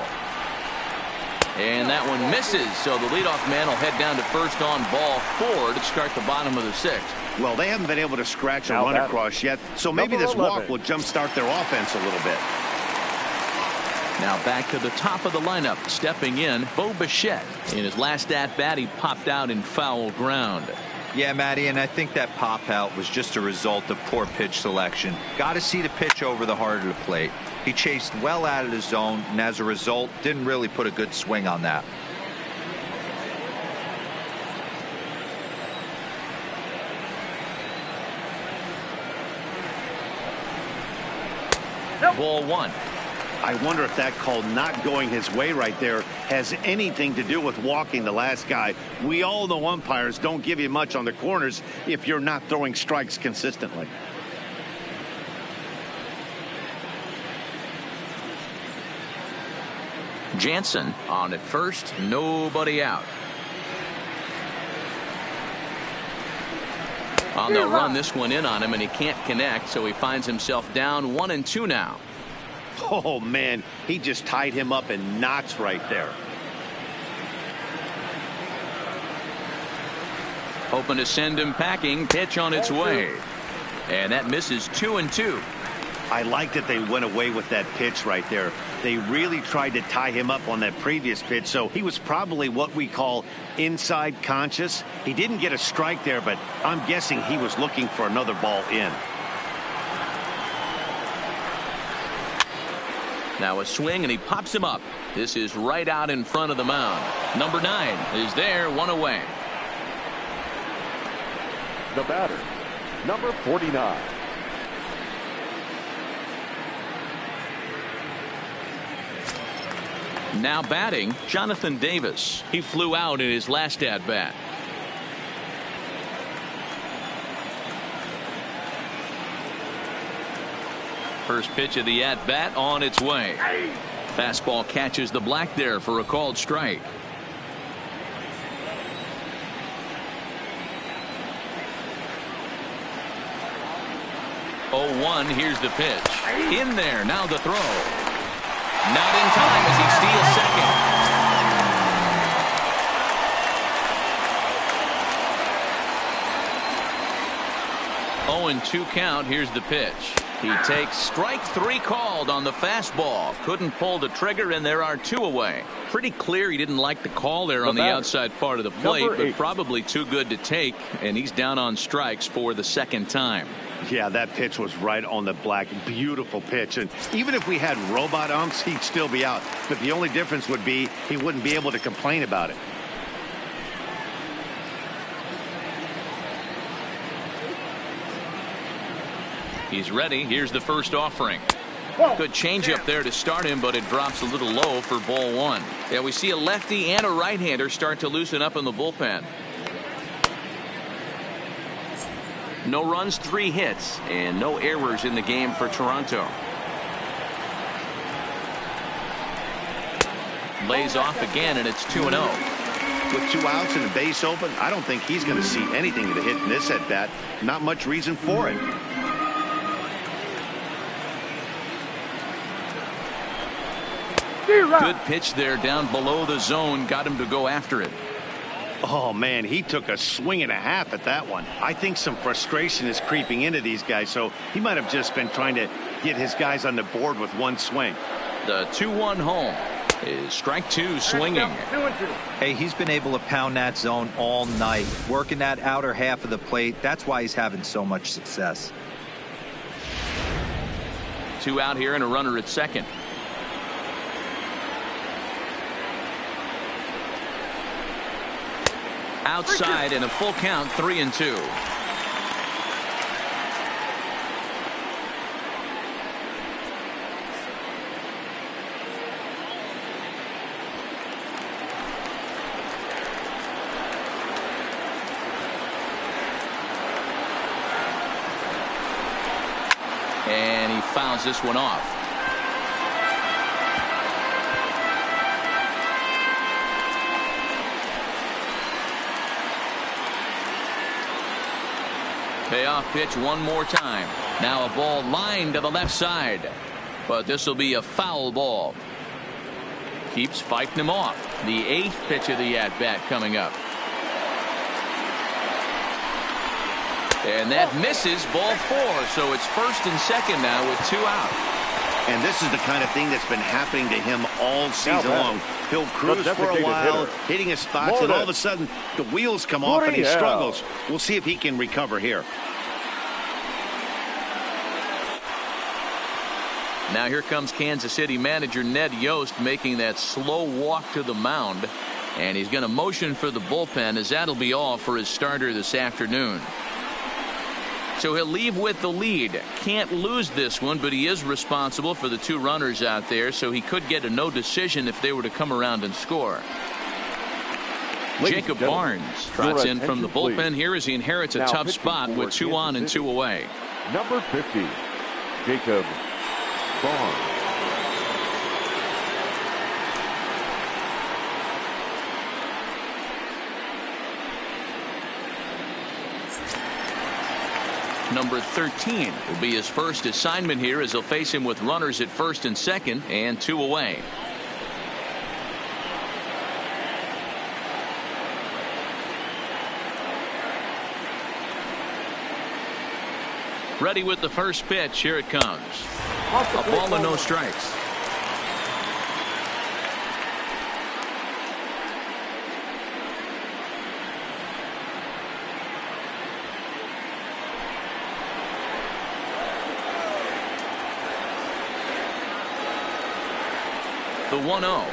And that one misses, so the leadoff man will head down to first on ball 4 to start the bottom of the 6th. Well, they haven't been able to scratch a run across yet, so maybe this walk will jumpstart their offense a little bit. Now back to the top of the lineup, stepping in, Bo Bichette. In his last at-bat, he popped out in foul ground. Yeah, Matty, and I think that pop out was just a result of poor pitch selection. Got to see the pitch over the heart of the plate. He chased well out of the zone, and as a result, didn't really put a good swing on that. Ball 1. I wonder if that call not going his way right there has anything to do with walking the last guy. We all know umpires don't give you much on the corners if you're not throwing strikes consistently. Jansen on at first, nobody out. They'll run this one in on him, and he can't connect, so he finds himself down 1-2 now. Oh, man, he just tied him up in knots right there. Hoping to send him packing. Pitch on its way. And that misses 2-2. I like that they went away with that pitch right there. They really tried to tie him up on that previous pitch, so he was probably what we call inside conscious. He didn't get a strike there, but I'm guessing he was looking for another ball in. Now a swing, and he pops him up. This is right out in front of the mound. Number 9 is there, 1 away. The batter, number 49. Now batting, Jonathan Davis. He flew out in his last at-bat. First pitch of the at-bat on its way. Fastball catches the black there for a called strike. Oh, 1, here's the pitch. In there, now the throw. Not in time as he steals second. 0-2 count. Here's the pitch. He takes strike 3 called on the fastball. Couldn't pull the trigger, and there are 2 away. Pretty clear he didn't like the call there on the outside part of the plate, but probably too good to take, and he's down on strikes for the second time. Yeah, that pitch was right on the black. Beautiful pitch. And even if we had robot umps, he'd still be out. But the only difference would be he wouldn't be able to complain about it. He's ready. Here's the first offering. Good changeup there to start him, but it drops a little low for ball 1. Yeah, we see a lefty and a right-hander start to loosen up in the bullpen. No runs, 3 hits, and no errors in the game for Toronto. Lays off again, and it's 2-0. With 2 outs and a base open, I don't think he's going to see anything to hit in this at bat. Not much reason for it. Good pitch there down below the zone. Got him to go after it. Oh, man, he took a swing and a half at that one. I think some frustration is creeping into these guys, so he might have just been trying to get his guys on the board with 1 swing. The 2-1 home is strike 2 swinging. Hey, he's been able to pound that zone all night, working that outer half of the plate. That's why he's having so much success. 2 out here and a runner at second. Outside and a full count, 3-2. And he fouls this one off. Payoff pitch one more time. Now a ball lined to the left side, but this will be a foul ball. Keeps fighting him off. The 8th pitch of the at-bat coming up. And that misses, ball 4. So it's first and second now with 2 out. And this is the kind of thing that's been happening to him all season long. He'll cruise for a while, hitting his spots, and all of a sudden the wheels come off and he struggles. We'll see if he can recover here. Now here comes Kansas City manager Ned Yost making that slow walk to the mound. And he's going to motion for the bullpen, as that'll be all for his starter this afternoon. So he'll leave with the lead. Can't lose this one, but he is responsible for the 2 runners out there, so he could get a no decision if they were to come around and score. Jacob Barnes trots in from the bullpen here as he inherits a tough spot with 2 on and 2 away. Number 50, Jacob Barnes. Number 13 will be his first assignment here, as he'll face him with runners at first and second and 2 away. Ready with the first pitch. Here it comes. A ball and no strikes. The 1-0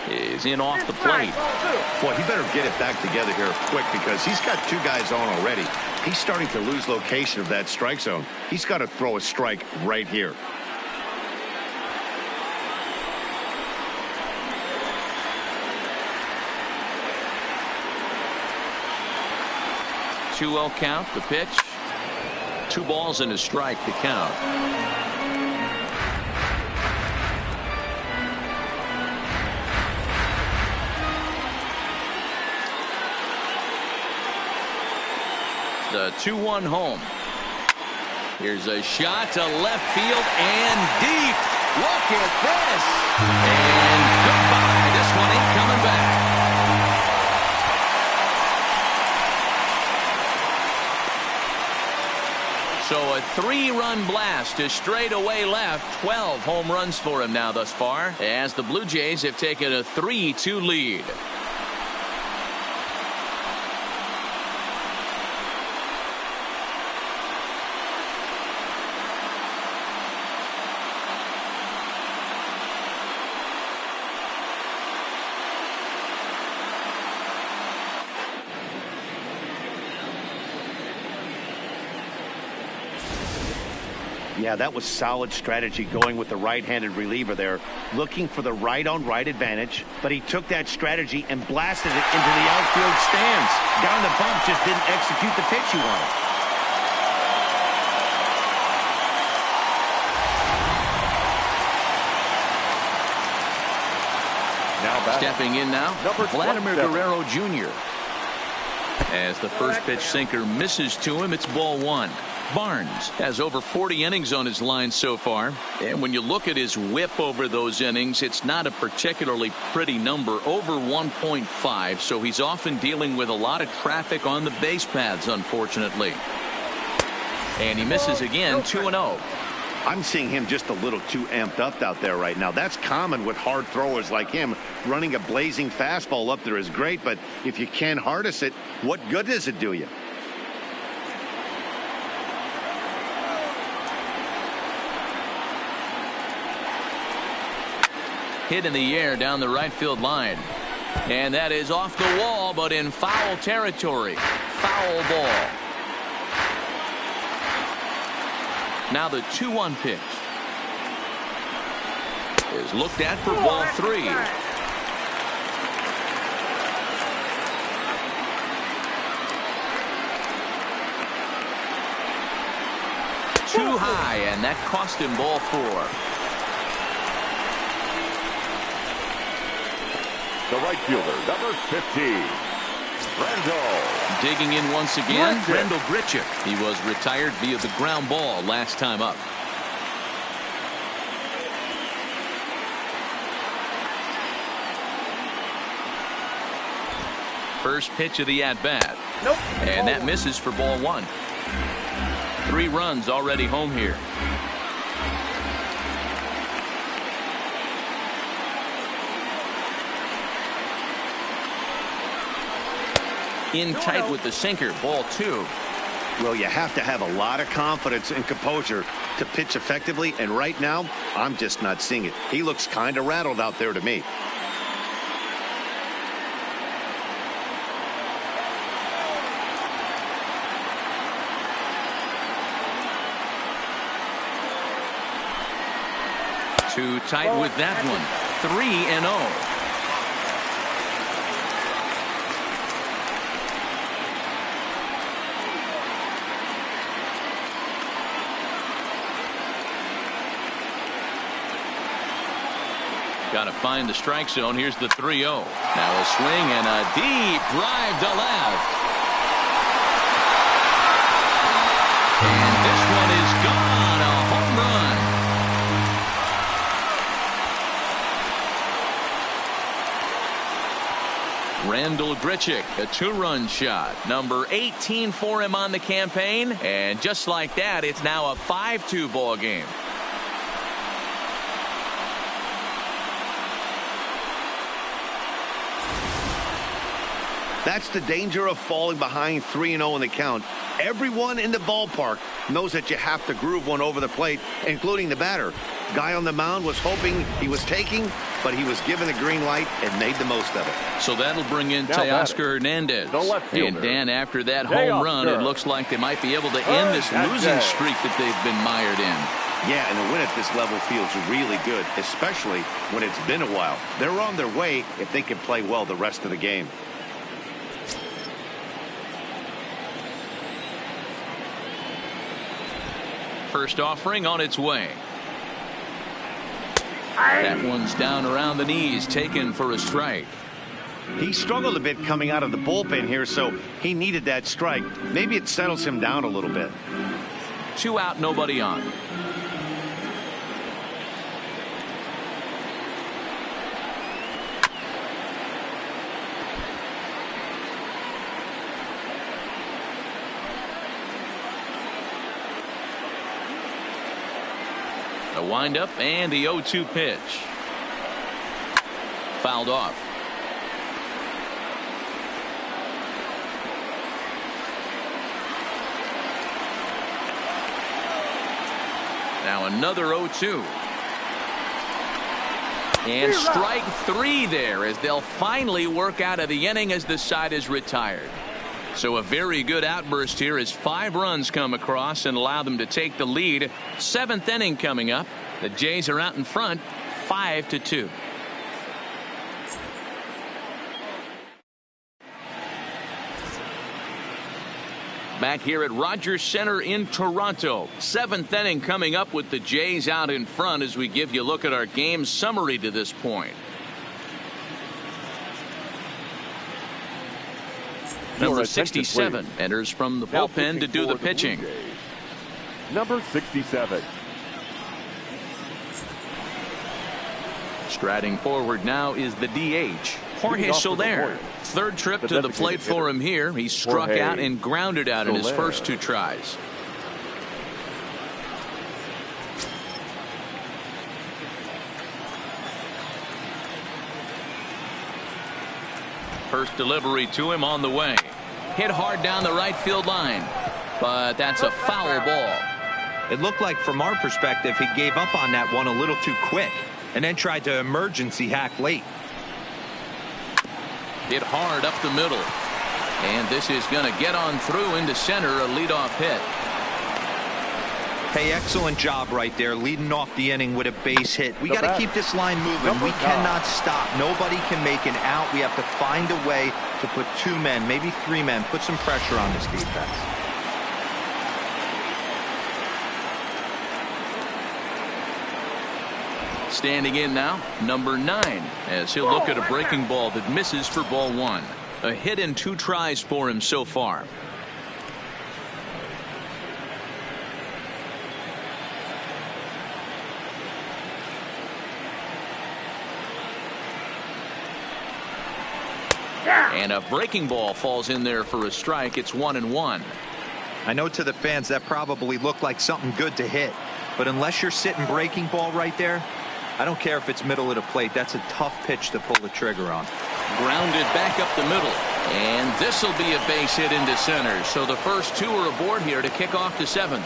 is in off the plate. Boy, he better get it back together here quick, because he's got 2 guys on already. He's starting to lose location of that strike zone. He's got to throw a strike right here. Two-0 count. The pitch. 2 balls and a strike to count. The 2-1 home. Here's a shot to left field and deep. Look at this. And goodbye. This one ain't coming back. So a 3-run blast to straightaway left. 12 home runs for him now thus far, as the Blue Jays have taken a 3-2 lead. Yeah, that was solid strategy going with the right-handed reliever there, looking for the right-on-right advantage, but he took that strategy and blasted it into the outfield stands. Got on the bump, just didn't execute the pitch he wanted. Stepping in now, Vladimir Guerrero Jr. As the first pitch sinker misses to him, it's ball 1. Barnes has over 40 innings on his line so far, and when you look at his whip over those innings, it's not a particularly pretty number, over 1.5, so he's often dealing with a lot of traffic on the base paths, unfortunately. And he misses again, 2-0. I'm seeing him just a little too amped up out there right now. That's common with hard throwers like him. Running a blazing fastball up there is great, but if you can't harness it, what good does it do you? Hit in the air down the right field line. And that is off the wall, but in foul territory. Foul ball. Now the 2-1 pitch is looked at for ball 3. Too high, and that cost him ball 4. The right fielder, number 15, Rendell. Digging in once again, Rendell Grichuk. He was retired via the ground ball last time up. First pitch of the at-bat. Nope. And that misses for ball 1. 3 runs already home here. In tight with the sinker, ball 2. Well, you have to have a lot of confidence and composure to pitch effectively, and right now, I'm just not seeing it. He looks kind of rattled out there to me. Too tight with that one. 3-0. Got to find the strike zone. Here's the 3-0. Now a swing and a deep drive to left. And this one is gone. A home run. Rendell Grichuk, a 2-run shot. Number 18 for him on the campaign. And just like that, it's now a 5-2 ball game. That's the danger of falling behind 3-0 in the count. Everyone in the ballpark knows that you have to groove one over the plate, including the batter. Guy on the mound was hoping he was taking, but he was given the green light and made the most of it. So that'll bring in Teoscar Hernandez. And Dan, after that home run, it looks like they might be able to end this losing streak that they've been mired in. Yeah, and a win at this level feels really good, especially when it's been a while. They're on their way if they can play well the rest of the game. First offering on its way. That one's down around the knees, taken for a strike. He struggled a bit coming out of the bullpen here, so he needed that strike. Maybe it settles him down a little bit. 2 out, nobody on. The windup and the 0-2 pitch. Fouled off. Now another 0-2. And strike 3 there as they'll finally work out of the inning as the side is retired. So a very good outburst here as 5 runs come across and allow them to take the lead. 7th inning coming up. The Jays are out in front 5-2. Back here at Rogers Center in Toronto. 7th inning coming up with the Jays out in front as we give you a look at our game summary to this point. Number 67 enters from the bullpen to do the pitching. Number 67. Striding forward now is the DH, Jorge Soler. 3rd trip to the plate for him here. He struck out and grounded out in his first 2 tries. First delivery to him on the way. Hit hard down the right field line, but that's a foul ball. It looked like from our perspective he gave up on that one a little too quick and then tried to emergency hack late. Hit hard up the middle, and this is going to get on through into center, a leadoff hit. Hey, excellent job right there, leading off the inning with a base hit. We got to keep this line moving. We cannot stop. Nobody can make an out. We have to find a way to put 2 men, maybe 3 men, put some pressure on this defense. Standing in now, number 9, as he'll look at a breaking ball that misses for ball 1. A hit in 2 tries for him so far. And a breaking ball falls in there for a strike. It's 1-1. I know to the fans that probably looked like something good to hit, but unless you're sitting breaking ball right there, I don't care if it's middle of the plate. That's a tough pitch to pull the trigger on. Grounded back up the middle, and this will be a base hit into center. So the first 2 are aboard here to kick off the 7th.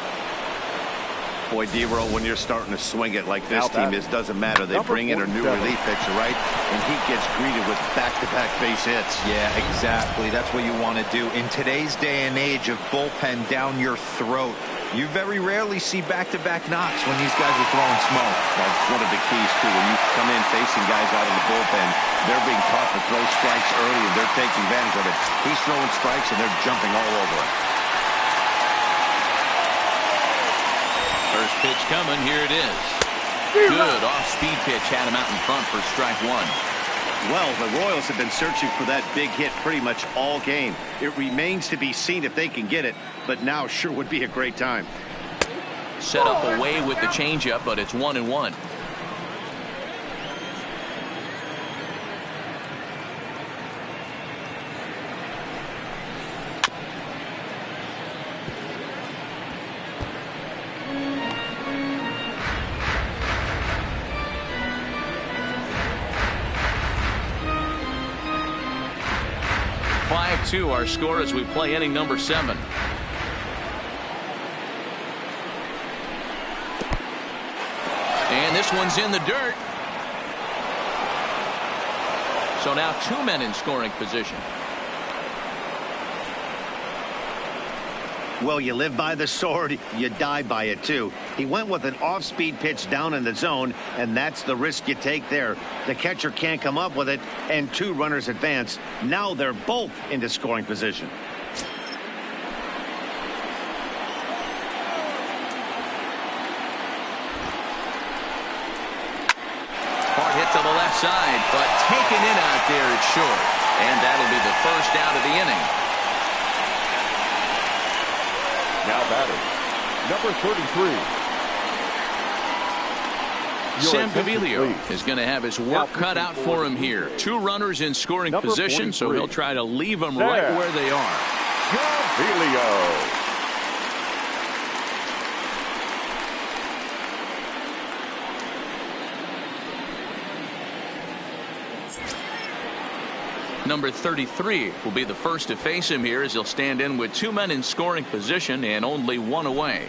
Boy, D-Roll, when you're starting to swing it like this team is, doesn't matter. They bring in a new relief pitcher, right? And he gets greeted with back-to-back base hits. Yeah, exactly. That's what you want to do. In today's day and age of bullpen down your throat, you very rarely see back-to-back knocks when these guys are throwing smoke. That's one of the keys, too. When you come in facing guys out of the bullpen, they're being taught to throw strikes early, and they're taking advantage of it. He's throwing strikes, and they're jumping all over it. First pitch coming. Here it is. Good off-speed pitch. Had him out in front for strike 1. Well, the Royals have been searching for that big hit pretty much all game. It remains to be seen if they can get it, but now sure would be a great time. Set up away with the changeup, but it's 1-1. Our score as we play inning number 7. And this one's in the dirt. So now 2 men in scoring position. Well, you live by the sword, you die by it, too. He went with an off-speed pitch down in the zone, and that's the risk you take there. The catcher can't come up with it, and 2 runners advance. Now they're both into scoring position. Hard hit to the left side, but taken in out there, it's short. And that'll be the first out of the inning. Now batting, number 33. Sam Pavilio is going to have his work cut out for him here. 2 runners in scoring position, so he'll try to leave them right where they are. Number 33 will be the first to face him here as he'll stand in with 2 men in scoring position and only 1 away.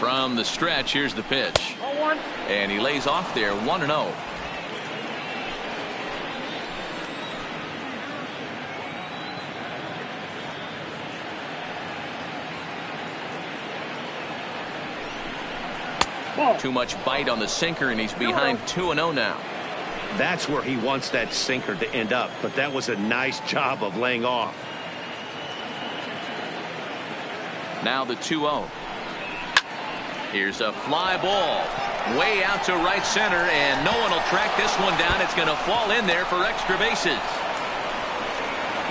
From the stretch, here's the pitch. And he lays off there, 1-0. Too much bite on the sinker, and he's behind 2-0 now. That's where he wants that sinker to end up, but that was a nice job of laying off. Now the 2-0. Here's a fly ball way out to right center, and no one will track this one down. It's going to fall in there for extra bases.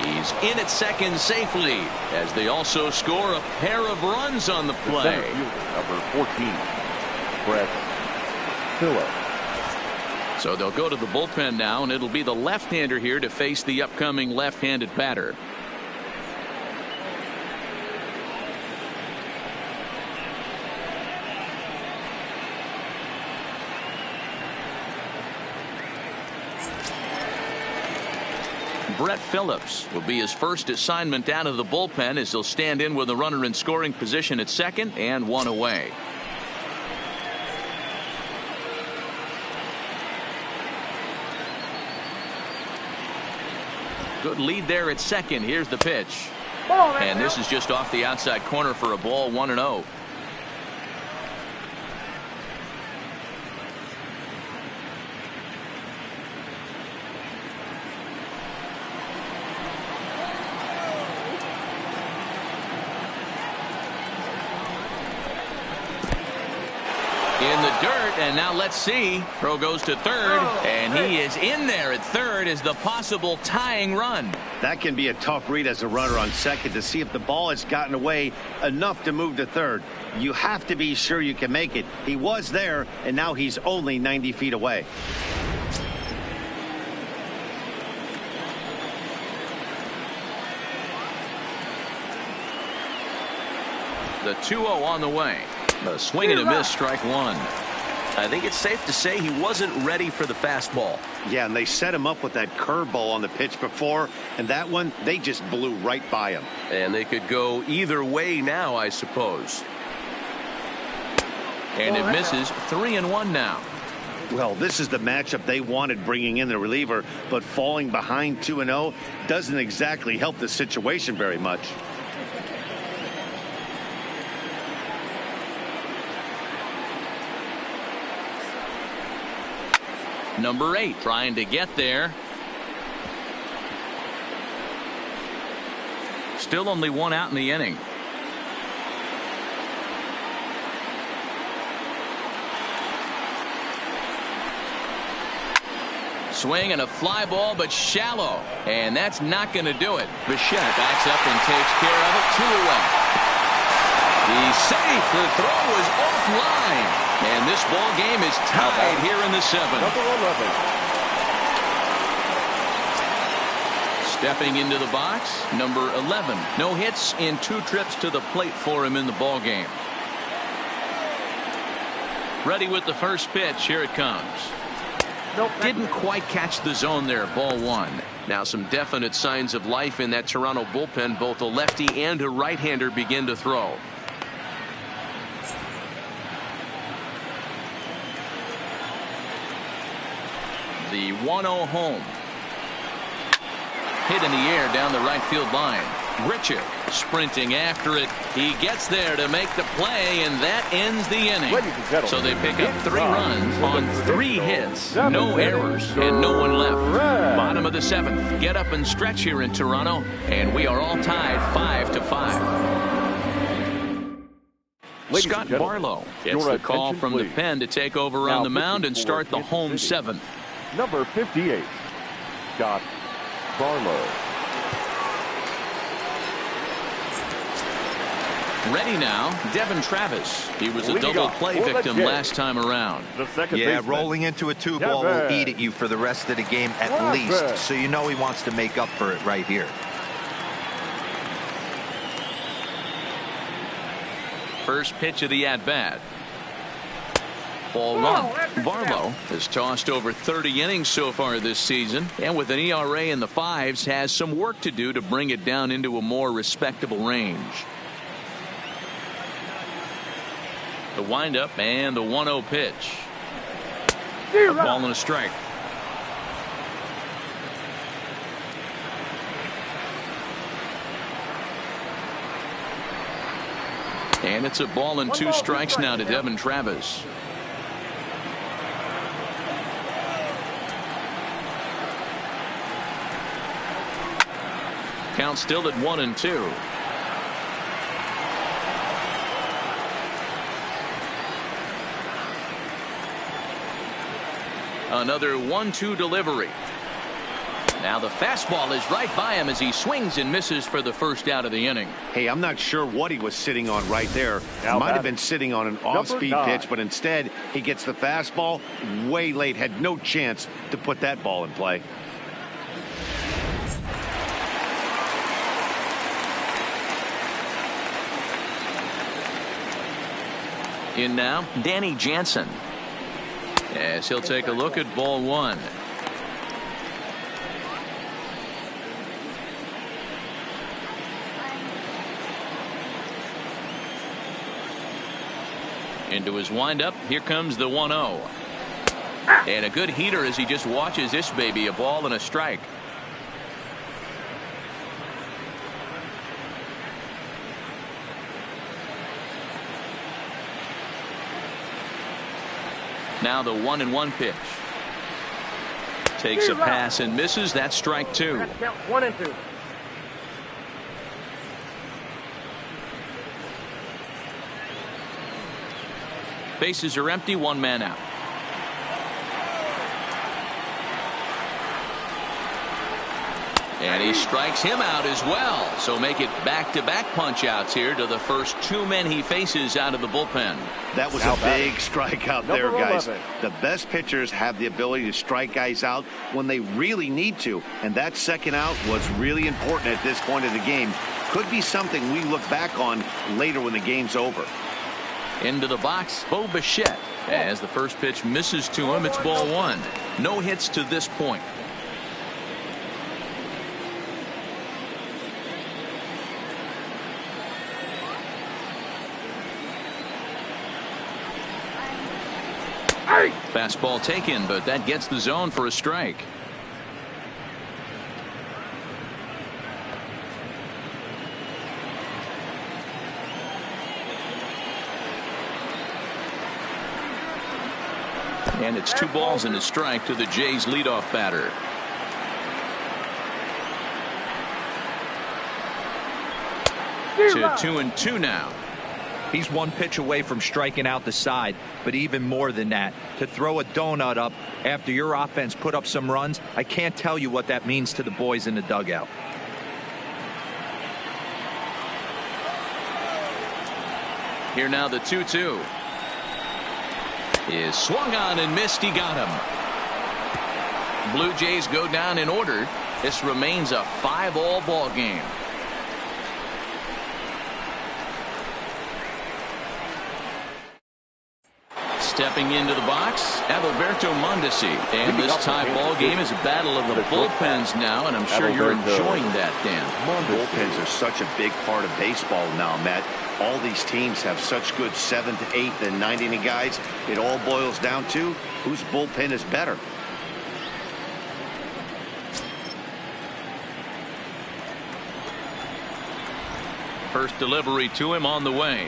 He's in at second safely as they also score a pair of runs on the play. Number 14, Brett Phillips. So they'll go to the bullpen now, and it'll be the left-hander here to face the upcoming left-handed batter. Brett Phillips will be his first assignment out of the bullpen as he'll stand in with a runner in scoring position at second and 1 away. Good lead there at second. Here's the pitch. And this is just off the outside corner for a ball, 1-0. In the dirt, and now let's see. Throw goes to third, and he is in there at third as the possible tying run. That can be a tough read as a runner on second to see if the ball has gotten away enough to move to third. You have to be sure you can make it. He was there, and now he's only 90 feet away. The 2-0 on the way. A swing and a miss, strike one. I think it's safe to say he wasn't ready for the fastball. Yeah, and they set him up with that curveball on the pitch before, and that one, they just blew right by him. And they could go either way now, I suppose. And it misses. 3-1 now. Well, this is the matchup they wanted, bringing in the reliever, but falling behind 2-0 doesn't exactly help the situation very much. Number 8 trying to get there. Still only 1 out in the inning. Swing and a fly ball, but shallow, and that's not going to do it. Bichette backs up and takes care of it. 2 away. He's safe. The throw is offline. And this ball game is tied here in the 7th. Number 11. Stepping into the box, number 11. No hits in 2 trips to the plate for him in the ball game. Ready with the first pitch. Here it comes. Didn't quite catch the zone there. Ball 1. Now some definite signs of life in that Toronto bullpen. Both a lefty and a right-hander begin to throw. The 1-0 home. Hit in the air down the right field line. Richard sprinting after it. He gets there to make the play, and that ends the inning. So they pick up 3 runs on 3 hits. No errors and no one left. Bottom of the 7th. Get up and stretch here in Toronto, and we are all tied 5-5. Scott Barlow gets the call from the pen to take over on the mound and start the home 7th. Number 58, Scott Barlow. Ready now, Devin Travis. He was a double play victim last time around. Yeah, rolling into a 2-ball will eat at you for the rest of the game at least. So you know he wants to make up for it right here. First pitch of the at-bat. Ball one. Barlow has tossed over 30 innings so far this season, and with an ERA in the 5s, has some work to do to bring it down into a more respectable range. The windup and the 1-0 pitch. A ball and a strike. And it's a ball and 2 strikes now to Devin Travis. Count still at 1-2. Another 1-2 delivery. Now the fastball is right by him as he swings and misses for the first out of the inning. Hey, I'm not sure what he was sitting on right there. Might have been sitting on an off-speed pitch, but instead he gets the fastball way late. Had no chance to put that ball in play. In now, Danny Jansen. As he'll take a look at ball one. Into his windup. Here comes the 1-0. And a good heater as he just watches this baby. A ball and a strike. Now the 1-1 pitch. Takes a pass and misses. That's strike 2. 1-2. Bases are empty. 1 man out. And he strikes him out as well. So make it back-to-back punch-outs here to the first 2 men he faces out of the bullpen. That was a big strikeout there, guys. The best pitchers have the ability to strike guys out when they really need to. And that second out was really important at this point of the game. Could be something we look back on later when the game's over. Into the box, Bo Bichette. As the first pitch misses to him, it's ball 1. No hits to this point. Fastball taken, but that gets the zone for a strike. And it's 2 balls and a strike to the Jays leadoff batter. To 2-2 now. He's 1 pitch away from striking out the side, but even more than that, to throw a donut up after your offense put up some runs, I can't tell you what that means to the boys in the dugout. Here now the 2-2 is swung on and missed. He got him. Blue Jays go down in order. This remains a 5-all ball game. Stepping into the box, Adalberto Mondesi. And this tie ball game is a battle of the bullpens now, and I'm sure you're enjoying that, Dan. Bullpens are such a big part of baseball now, Matt. All these teams have such good 7th, 8th, and 9th inning guys. It all boils down to whose bullpen is better. First delivery to him on the way.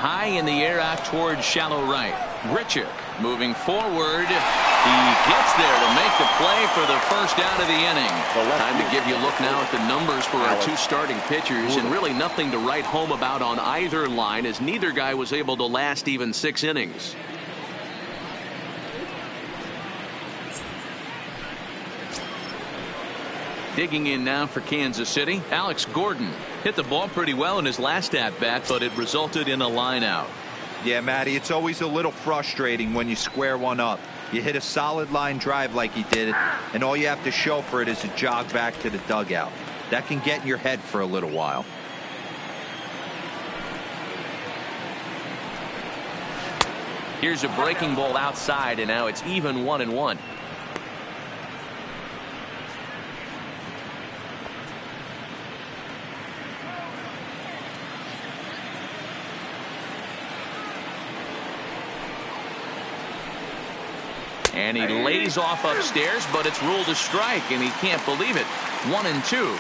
High in the air out towards shallow right. Grichuk moving forward. He gets there to make the play for the first out of the inning. Time to give you a look now at the numbers for our 2 starting pitchers, and really nothing to write home about on either line, as neither guy was able to last even 6 innings. Digging in now for Kansas City, Alex Gordon hit the ball pretty well in his last at-bat, but it resulted in a line out. Yeah, Matty, it's always a little frustrating when you square one up. You hit a solid line drive like he did, and all you have to show for it is a jog back to the dugout. That can get in your head for a little while. Here's a breaking ball outside, and now it's even 1-1. And he lays off upstairs, but it's ruled a strike, and he can't believe it. 1-2.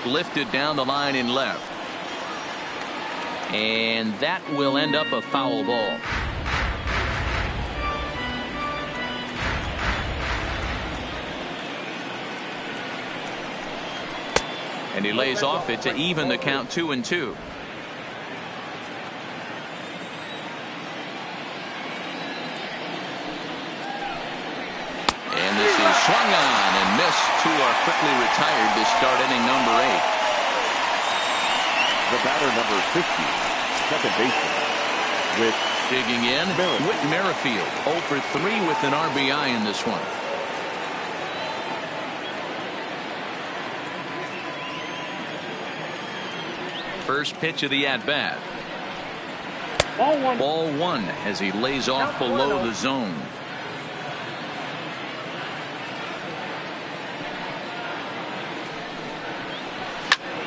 Lifted down the line in left. And that will end up a foul ball. And he lays off it to even the count 2-2. And this is swung on and missed. Two are quickly retired to start inning number 8. The batter, number 50, second baseman, with digging in, Whit Merrifield, 0 for 3 with an RBI in this one. First pitch of the at-bat. Ball one as he lays off below the zone.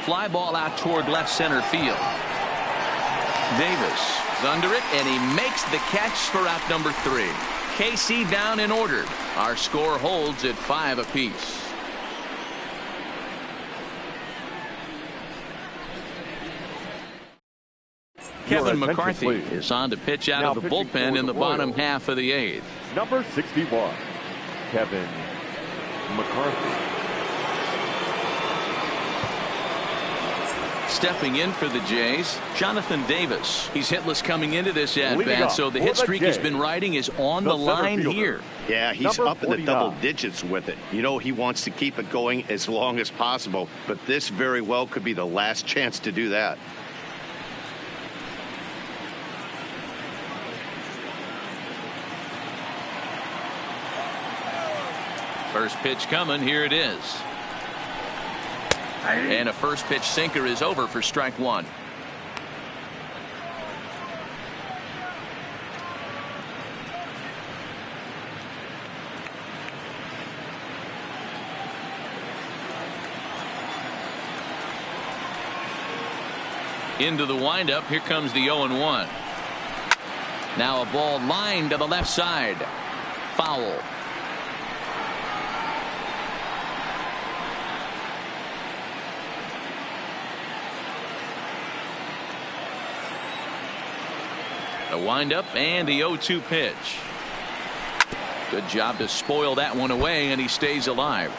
Fly ball out toward left center field. Davis is under it, and he makes the catch for out number 3. KC down and ordered. Our score holds at 5 apiece. Kevin McCarthy is on to pitch out of the bullpen in the bottom half of the 8th. Number 61, Kevin McCarthy. Stepping in for the Jays, Jonathan Davis. He's hitless coming into this at-bat, so the hit streak he's been riding is on the line here. Yeah, he's up in the double digits with it. You know, he wants to keep it going as long as possible, but this very well could be the last chance to do that. First pitch coming. Here it is. And a first pitch sinker is over for strike 1. Into the windup. Here comes the 0-1. Now a ball lined to the left side. Foul. The windup and the 0-2 pitch. Good job to spoil that one away, and he stays alive.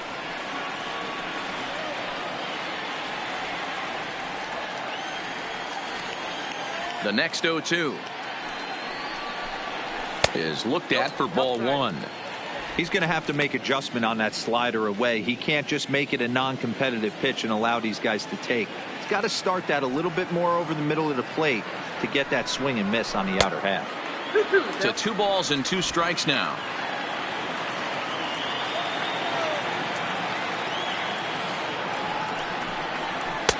The next 0-2 is looked at for ball 1. He's going to have to make adjustment on that slider away. He can't just make it a non-competitive pitch and allow these guys to take. He's got to start that a little bit more over the middle of the plate to get that swing and miss on the outer half. To 2 balls and 2 strikes now.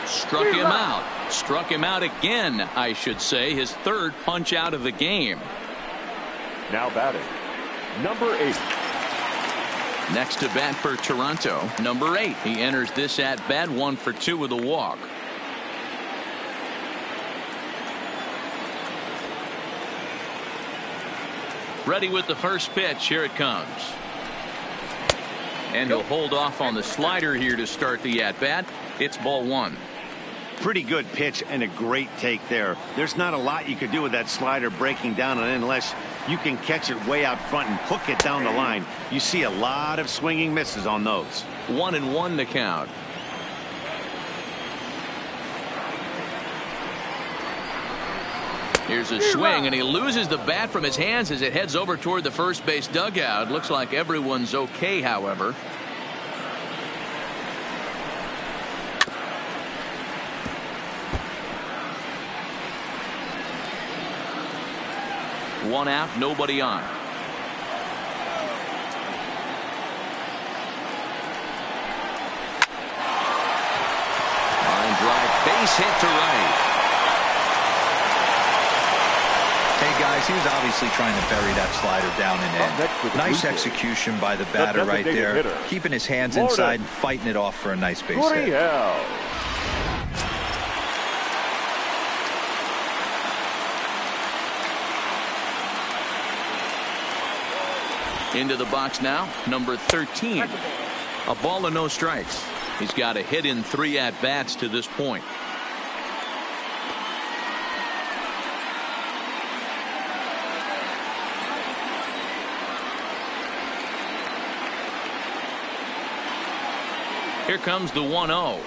Struck him out. Struck him out again, I should say. His 3rd punch out of the game. Now batting, number 8. Next to bat for Toronto, number 8. He enters this at bat 1 for 2 with a walk. Ready with the first pitch. Here it comes. And he'll hold off on the slider here to start the at bat. It's ball 1. Pretty good pitch and a great take there. There's not a lot you could do with that slider breaking down on it unless you can catch it way out front and hook it down the line. You see a lot of swinging misses on those. 1-1 the count. Here's a swing, and he loses the bat from his hands as it heads over toward the first base dugout. Looks like everyone's okay, however. One out, nobody on. base hit to right. Hey, guys, he was obviously trying to bury that slider down and in. Nice execution by the batter right there. Keeping his hands inside and fighting it off for a nice base hit. Into the box now, number 13. A ball and no strikes. He's got a hit in 3 at-bats to this point. Here comes the 1-0.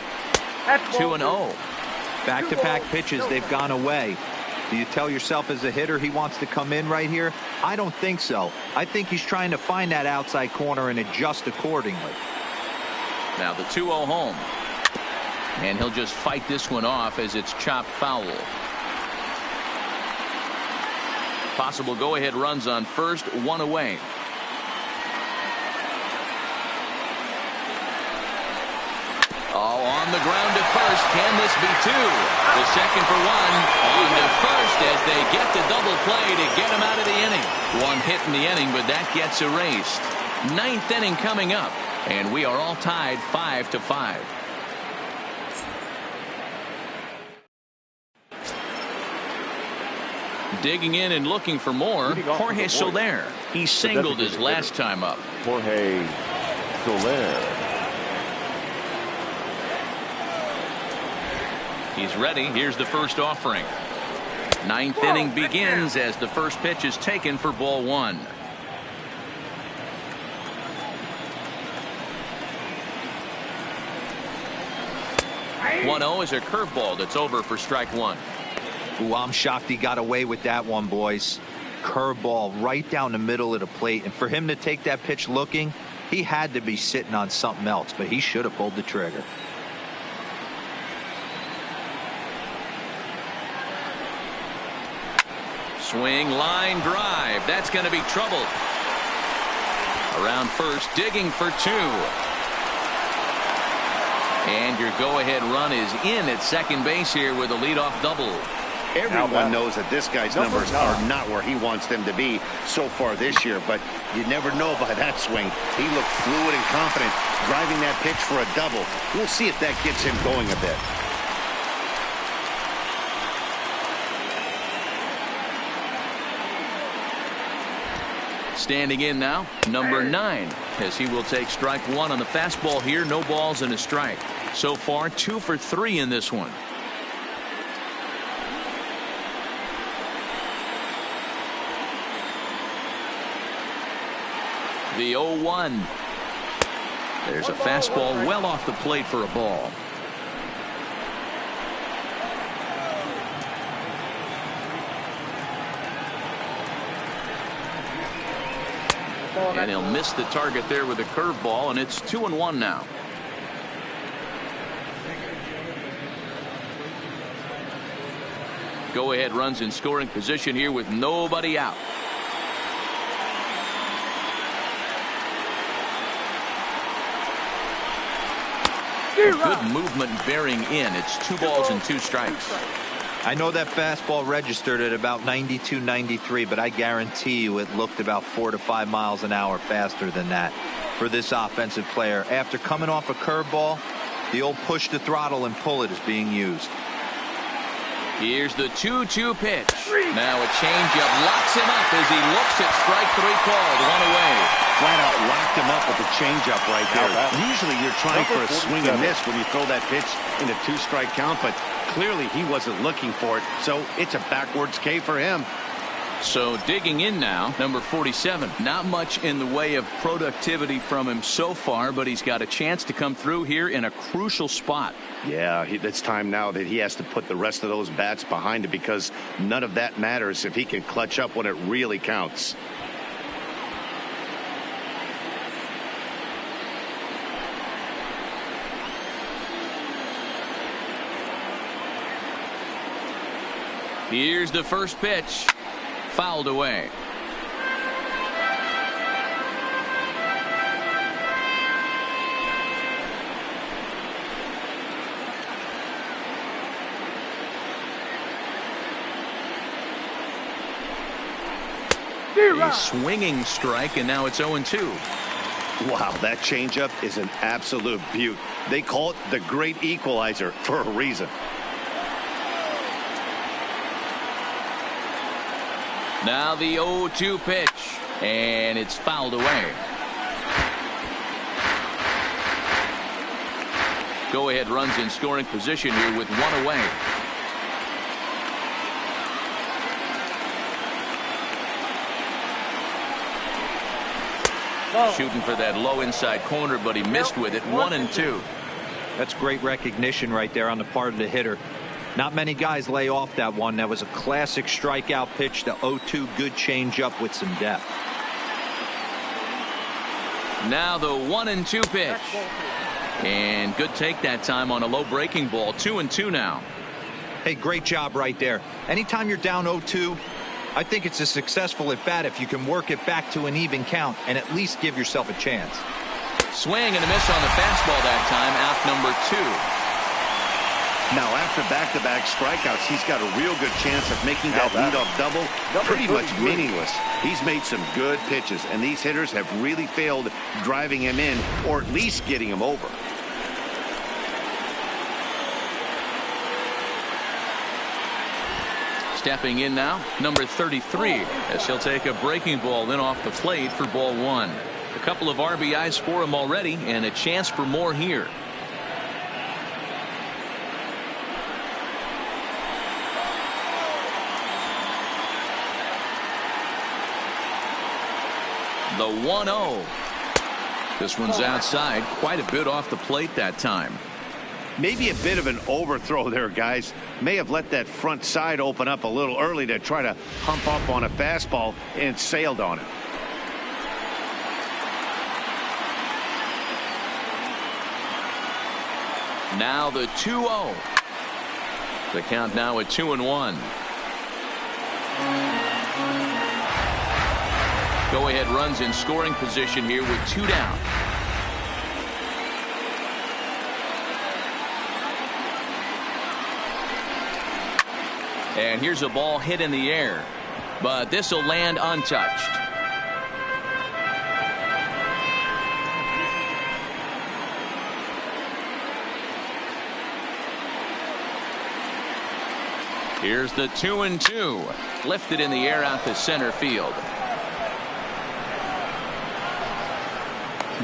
2-0. Back-to-back pitches, they've gone away. Do you tell yourself as a hitter he wants to come in right here? I don't think so. I think he's trying to find that outside corner and adjust accordingly. Now the 2-0 home. And he'll just fight this one off as it's chopped foul. Possible go-ahead runs on first, 1 away. Oh, on the ground to first. Can this be 2? The second for 1. On to first as they get the double play to get him out of the inning. 1 hit in the inning, but that gets erased. 9th inning coming up, and we are all tied 5-5. Digging in and looking for more, Jorge Soler. He singled his last time up. Jorge Soler. He's ready. Here's the first offering. 9th inning begins as the first pitch is taken for ball 1. Is a curveball that's over for strike 1. Ooh, I'm shocked he got away with that one, boys. Curveball right down the middle of the plate. And for him to take that pitch looking, he had to be sitting on something else, but he should have pulled the trigger. Swing, line, drive. That's going to be trouble. Around first, digging for 2. And your go-ahead run is in at second base here with a leadoff double. Everyone knows that this guy's numbers are not where he wants them to be so far this year, but you never know by that swing. He looked fluid and confident driving that pitch for a double. We'll see if that gets him going a bit. Standing in now, number 9, as he will take strike 1 on the fastball here. No balls and a strike. So far, 2 for 3 in this one. The 0-1. There's a fastball well off the plate for a ball. And he'll miss the target there with a curveball, and it's 2-1 now. Go ahead runs in scoring position here with nobody out. Good movement bearing in. It's 2 balls and 2 strikes. I know that fastball registered at about 92, 93, but I guarantee you it looked about 4 to 5 miles an hour faster than that for this offensive player. After coming off a curveball, the old push the throttle and pull it is being used. Here's the 2-2 pitch. Now a changeup locks him up as he looks at strike 3 called. 1 away. Flat out locked him up with the changeup right there. Usually you're trying for a swing and miss when you throw that pitch in a 2-strike count, but clearly he wasn't looking for it, so it's a backwards K for him. So digging in now, number 47. Not much in the way of productivity from him so far, but he's got a chance to come through here in a crucial spot. Yeah, it's time now that he has to put the rest of those bats behind it, because none of that matters if he can clutch up when it really counts. Here's the first pitch. Fouled away. A swinging strike, and now it's 0-2. Wow, that changeup is an absolute beaut. They call it the great equalizer for a reason. Now the 0-2 pitch, and it's fouled away. Go-ahead runs in scoring position here with one away. Shooting for that low inside corner, but he missed with it. 1-2. That's great recognition right there on the part of the hitter. Not many guys lay off that one. That was a classic strikeout pitch. The 0-2 good changeup with some depth. Now the 1-2 pitch. And good take that time on a low breaking ball. 2-2 now. Hey, great job right there. Anytime you're down 0-2, I think it's a successful at bat if you can work it back to an even count and at least give yourself a chance. Swing and a miss on the fastball that time. Out number 2. Now, after back-to-back strikeouts, he's got a real good chance of making that leadoff double pretty much meaningless. He's made some good pitches, and these hitters have really failed driving him in or at least getting him over. Stepping in now, number 33, as he'll take a breaking ball in off the plate for ball 1. A couple of RBIs for him already, and a chance for more here. The 1-0. This one's outside, quite a bit off the plate that time. Maybe a bit of an overthrow there, guys. May have let that front side open up a little early to try to hump up on a fastball and sailed on it. Now the 2-0. The count now at 2-1. Go-ahead runs in scoring position here with 2 down. And here's a ball hit in the air, but this will land untouched. Here's the 2-2. Lifted in the air out to center field.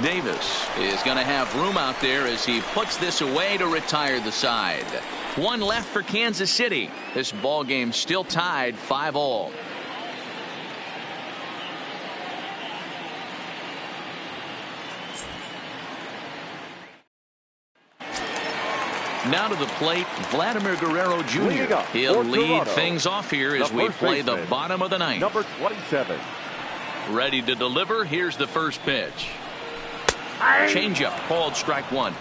Davis is going to have room out there as he puts this away to retire the side. One left for Kansas City. This ball game still tied 5-all. Now to the plate, Vladimir Guerrero Jr. He'll lead things off here as we play the bottom of the ninth. Number 27. Ready to deliver. Here's the first pitch. Changeup called strike 1.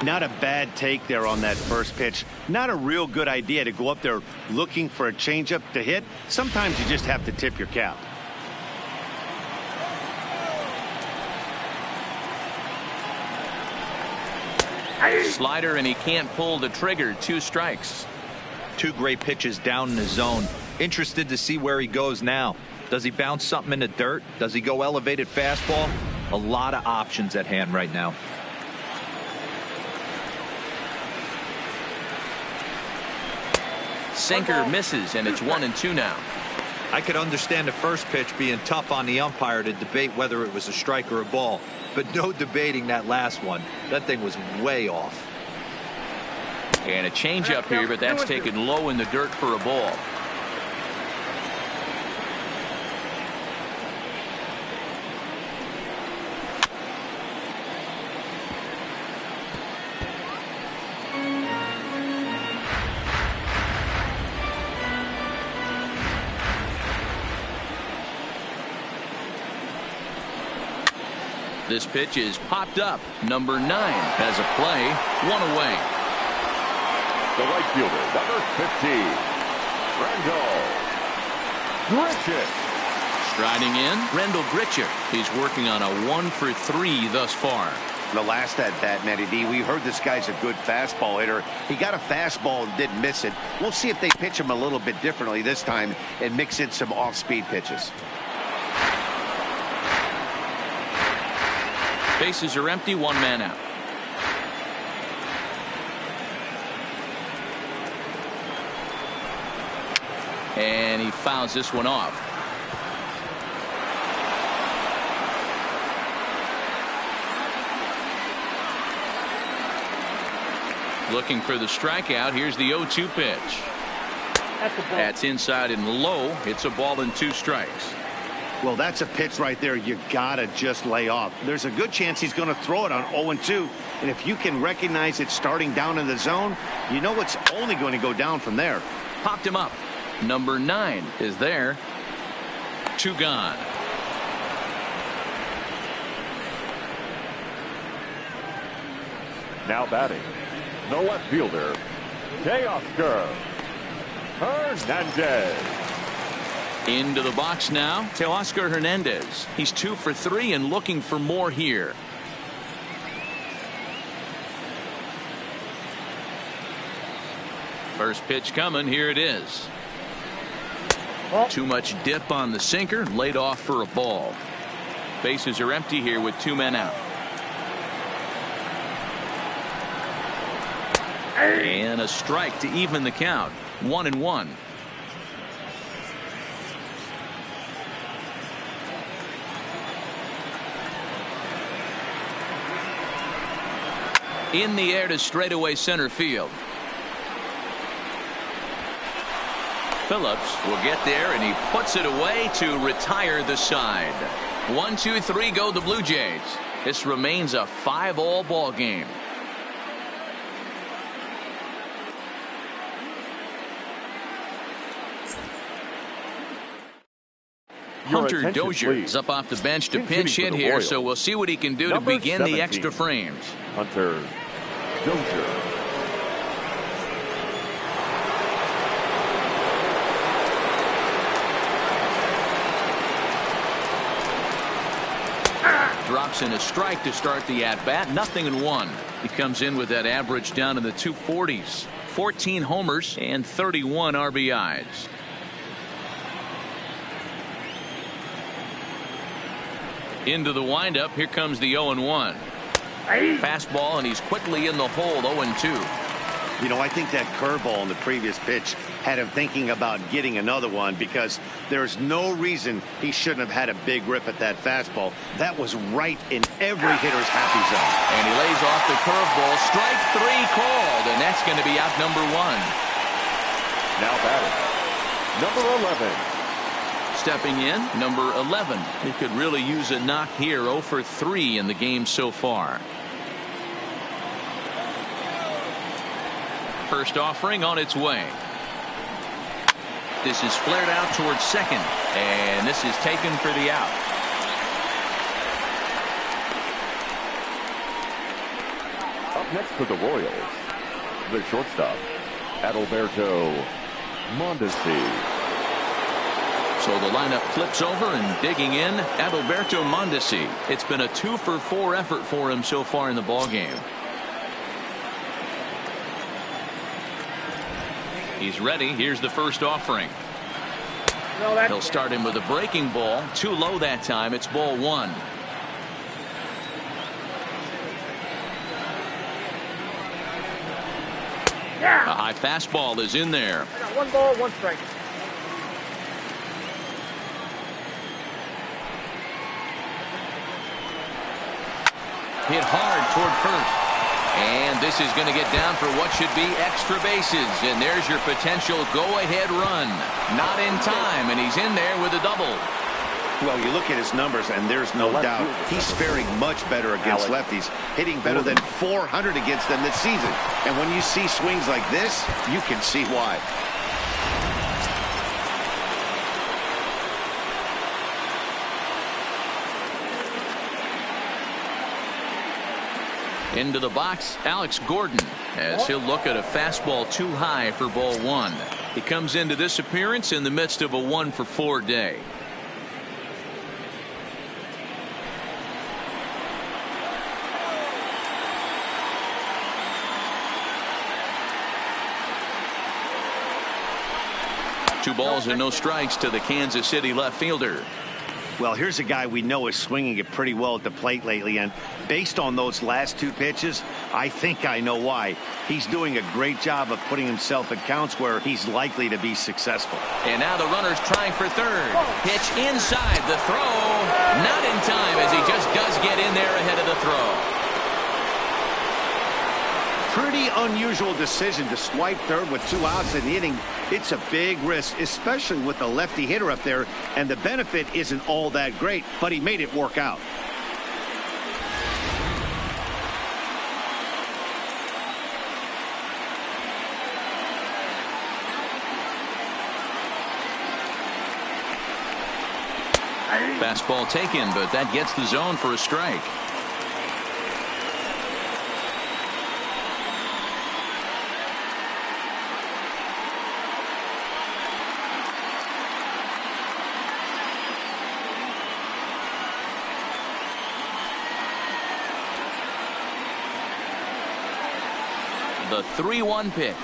Not a bad take there on that first pitch. Not a real good idea to go up there looking for a changeup to hit. Sometimes you just have to tip your cap. Slider, and he can't pull the trigger. 2 strikes. 2 great pitches down in the zone. Interested to see where he goes now. Does he bounce something in the dirt? Does he go elevated fastball? A lot of options at hand right now. Sinker misses, and it's 1-2 now. I could understand the first pitch being tough on the umpire to debate whether it was a strike or a ball, but no debating that last one. That thing was way off. And a changeup here, but that's taken low in the dirt for a ball. This pitch is popped up. Number 9 has a play. 1 away. The right fielder, number 15, Rendell Grichuk. Striding in, Rendell Grichuk. He's working on a 1 for 3 thus far. The last at bat, Matty D, we heard this guy's a good fastball hitter. He got a fastball and didn't miss it. We'll see if they pitch him a little bit differently this time and mix in some off-speed pitches. Bases are empty, one man out. And he fouls this one off. Looking for the strikeout. Here's the 0-2 pitch. That's inside and low. It's a ball and 2 strikes. Well, that's a pitch right there you gotta just lay off. There's a good chance he's going to throw it on 0-2. And if you can recognize it starting down in the zone, you know it's only going to go down from there. Popped him up. Number 9 is there. 2 gone. Now batting, the left fielder, Teoscar Hernandez. Into the box now, Teoscar Hernandez. He's 2 for 3 and looking for more here. First pitch coming. Here it is. Too much dip on the sinker. Laid off for a ball. Bases are empty here with 2 men out. And a strike to even the count. 1-1. In the air to straightaway center field. Phillips will get there, and he puts it away to retire the side. 1, 2, 3 go the Blue Jays. This remains a 5-all ball game. Hunter Dozier is up off the bench to pinch hit here, so we'll see what he can do to begin the extra frames. Hunter Dozier. Drops in a strike to start the at-bat. 0-1. He comes in with that average down in the 240s. 14 homers and 31 RBIs. Into the windup. Here comes the 0-1. Fastball, and he's quickly in the hole. 0-2. You know, I think that curveball in the previous pitch had him thinking about getting another one, because there's no reason he shouldn't have had a big rip at that fastball. That was right in every hitter's happy zone. And he lays off the curveball. Strike 3 called, and that's going to be out number 1. Now batting, number 11. Stepping in, number 11. He could really use a knock here. 0 for 3 in the game so far. First offering on its way. This is flared out towards second, and this is taken for the out. Up next for the Royals, the shortstop, Adalberto Mondesi. So the lineup flips over, and digging in, Adalberto Mondesi. It's been a 2 for 4 effort for him so far in the ballgame. He's ready. Here's the first offering. He'll start him with a breaking ball. Too low that time. It's ball 1. A high fastball is in there. I got 1 ball, 1 strike. Hit hard toward first. And this is going to get down for what should be extra bases. And there's your potential go-ahead run. Not in time, and he's in there with a double. Well, you look at his numbers, and there's no doubt he's faring much better against lefties, hitting better than 400 against them this season. And when you see swings like this, you can see why. Into the box, Alex Gordon, as he'll look at a fastball too high for ball 1. He comes into this appearance in the midst of a 1 for 4 day. Two balls and no strikes to the Kansas City left fielder. Well, here's a guy we know is swinging it pretty well at the plate lately, and based on those last 2 pitches, I think I know why. He's doing a great job of putting himself in counts where he's likely to be successful. And now the runner's trying for third. Pitch inside, the throw not in time, as he just does get in there ahead of the throw. Pretty unusual decision to swipe third with 2 outs in the inning. It's a big risk, especially with the lefty hitter up there, and the benefit isn't all that great, but he made it work out. Fastball taken, but that gets the zone for a strike. The 3-1 pitch.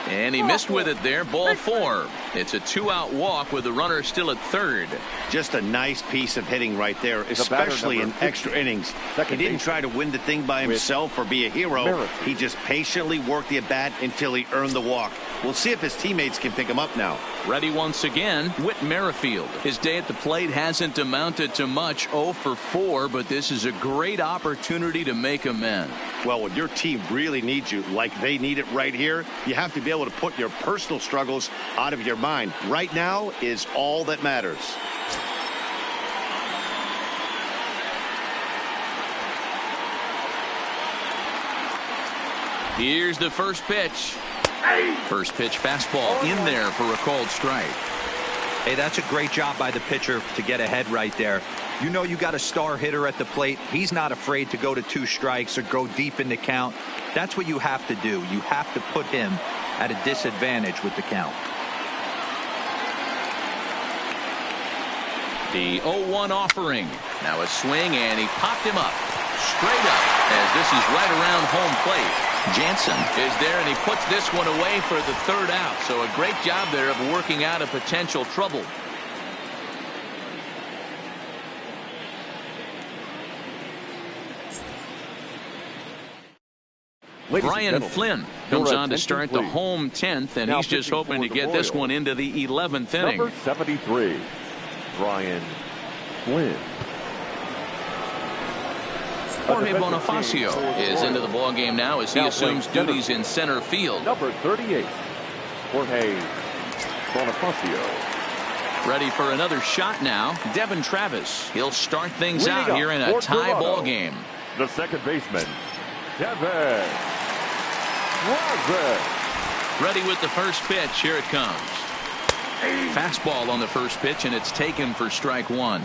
And he missed with it there. Ball 4. It's a 2-out walk with the runner still at third. Just a nice piece of hitting right there, especially in extra innings. He didn't try to win the thing by himself or be a hero. He just patiently worked the at-bat until he earned the walk. We'll see if his teammates can pick him up now. Ready once again, Whit Merrifield. His day at the plate hasn't amounted to much, 0 for 4, but this is a great opportunity to make amends. Well, when your team really needs you, like they need it right here, you have to be able to put your personal struggles out of your mind. Right now is all that matters. Here's the first pitch. First pitch fastball in there for a called strike. Hey, that's a great job by the pitcher to get ahead right there. You know you got a star hitter at the plate. He's not afraid to go to 2 strikes or go deep in the count. That's what you have to do. You have to put him at a disadvantage with the count. The 0-1 offering. Now a swing, and he popped him up. Straight up, as this is right around home plate. Jansen is there, and he puts this one away for the 3rd out. So a great job there of working out a potential trouble. Brian Flynn comes on to start the home 10th, and he's just hoping to get this one into the 11th inning. Number 73, Brian Flynn. Jorge Bonifacio is into the ballgame now as he assumes duties in center field. Number 38, Jorge Bonifacio. Ready for another shot now. Devin Travis. He'll start things out here in a tie ball game. The second baseman, Devin Travis. Ready with the first pitch. Here it comes. Fastball on the first pitch, and it's taken for strike 1.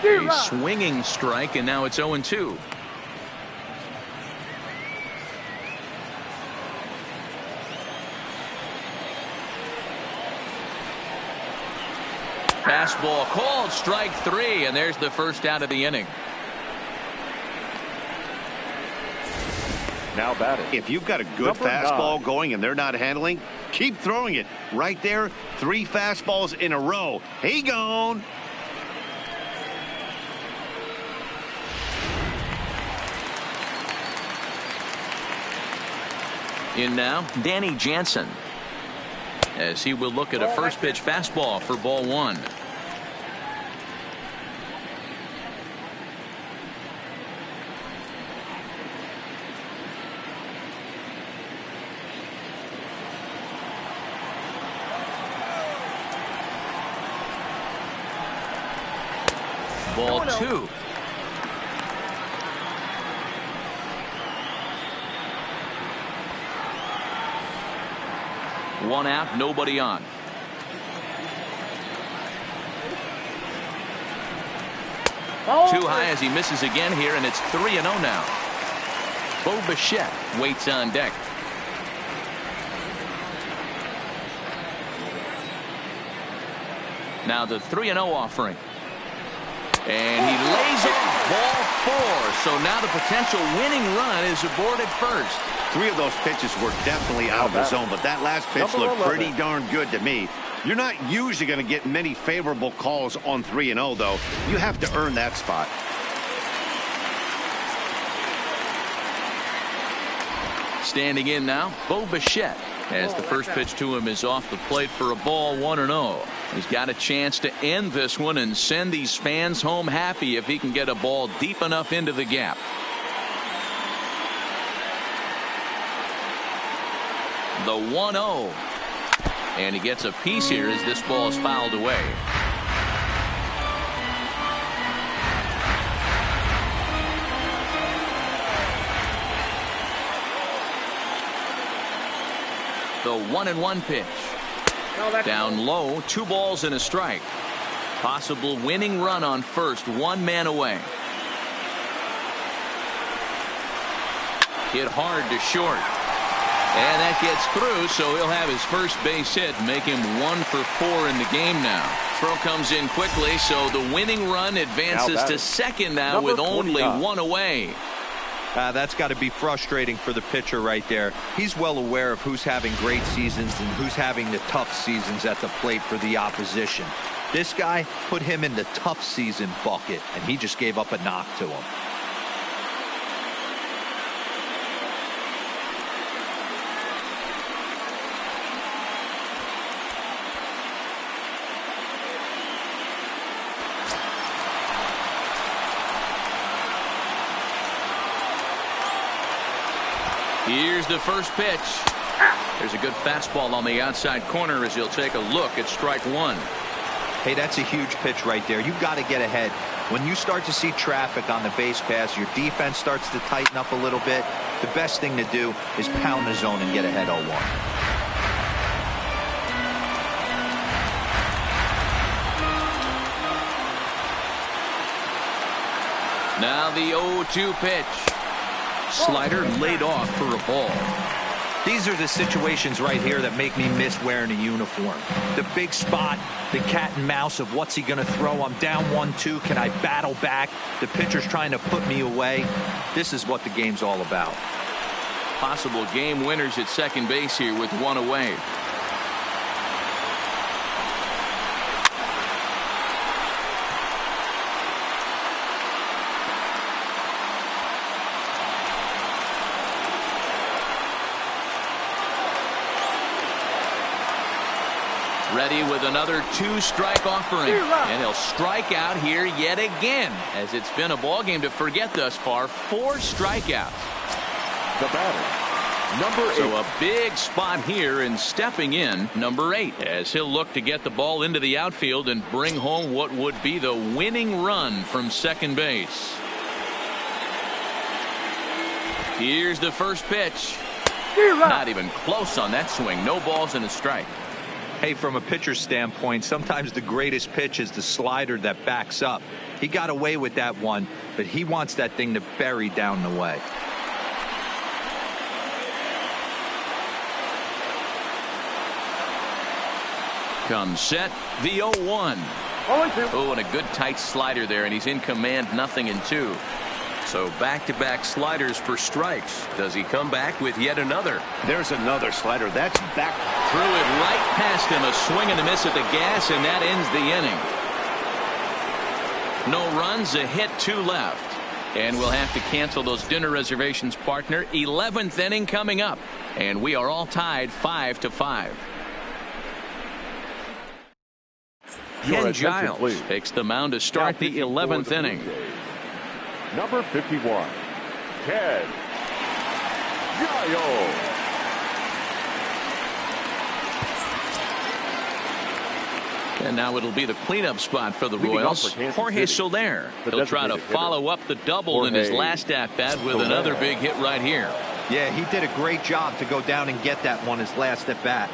A swinging strike, and now it's 0-2. Fastball called, strike 3, and there's the first out of the inning. Now batting. If you've got a good fastball going and they're not handling, keep throwing it. Right there, 3 fastballs in a row. He gone. In now, Danny Jansen, as he will look at a first pitch fastball for ball 1. Ball 2. One out, nobody on. Too high as he misses again here, and it's 3-0 now. Bo Bichette waits on deck. Now the 3-0 offering. And he lays off ball 4. So now the potential winning run is aboard at first. 3 of those pitches were definitely out of the zone, but that last pitch looked pretty darn good to me. You're not usually going to get many favorable calls on 3-0, though. You have to earn that spot. Standing in now, Bo Bichette, as the first pitch to him is off the plate for a ball, 1-0. He's got a chance to end this one and send these fans home happy if he can get a ball deep enough into the gap. The 1-0. And he gets a piece here as this ball is fouled away. The 1-1 pitch. Down low, 2 balls and a strike. Possible winning run on first, 1 man away. Hit hard to short. And that gets through, so he'll have his first base hit, make him 1 for 4 in the game now. Throw comes in quickly, so the winning run advances to second now with only 1 away. That's got to be frustrating for the pitcher right there. He's well aware of who's having great seasons and who's having the tough seasons at the plate for the opposition. This guy put him in the tough season bucket, and he just gave up a knock to him. Here's the first pitch. There's a good fastball on the outside corner as he'll take a look at strike 1. Hey, that's a huge pitch right there. You've got to get ahead. When you start to see traffic on the base pass, your defense starts to tighten up a little bit. The best thing to do is pound the zone and get ahead 0-1. Now the 0-2 pitch. Slider laid off for a ball. These are the situations right here that make me miss wearing a uniform. The big spot, the cat and mouse of what's he going to throw. I'm down 1-2. Can I battle back? The pitcher's trying to put me away. This is what the game's all about. Possible game winners at second base here with 1 away. Ready with another 2-strike offering, and he'll strike out here yet again, as it's been a ball game to forget thus far. 4 strikeouts. The batter, number 8. So a big spot here, and stepping in, number 8, as he'll look to get the ball into the outfield and bring home what would be the winning run from second base. Here's the first pitch. Not even close on that swing. No balls and a strike. Hey, from a pitcher's standpoint, sometimes the greatest pitch is the slider that backs up. He got away with that one, but he wants that thing to bury down the way. Comes set, the 0-1. Oh, and a good tight slider there, and he's in command, 0-2. So back-to-back sliders for strikes. Does he come back with yet another? There's another slider. That's back. Threw it right past him. A swing and a miss at the gas, and that ends the inning. No runs, a hit, 2 left. And we'll have to cancel those dinner reservations, partner. 11th inning coming up. And we are all tied 5-5. Ken Giles takes the mound to start the 11th inning. Number 51, Ken Giles. And now it'll be the cleanup spot for the Royals. Jorge Soler. He'll try to follow up the double in his last at-bat with another big hit right here. Yeah, he did a great job to go down and get that one his last at-bat.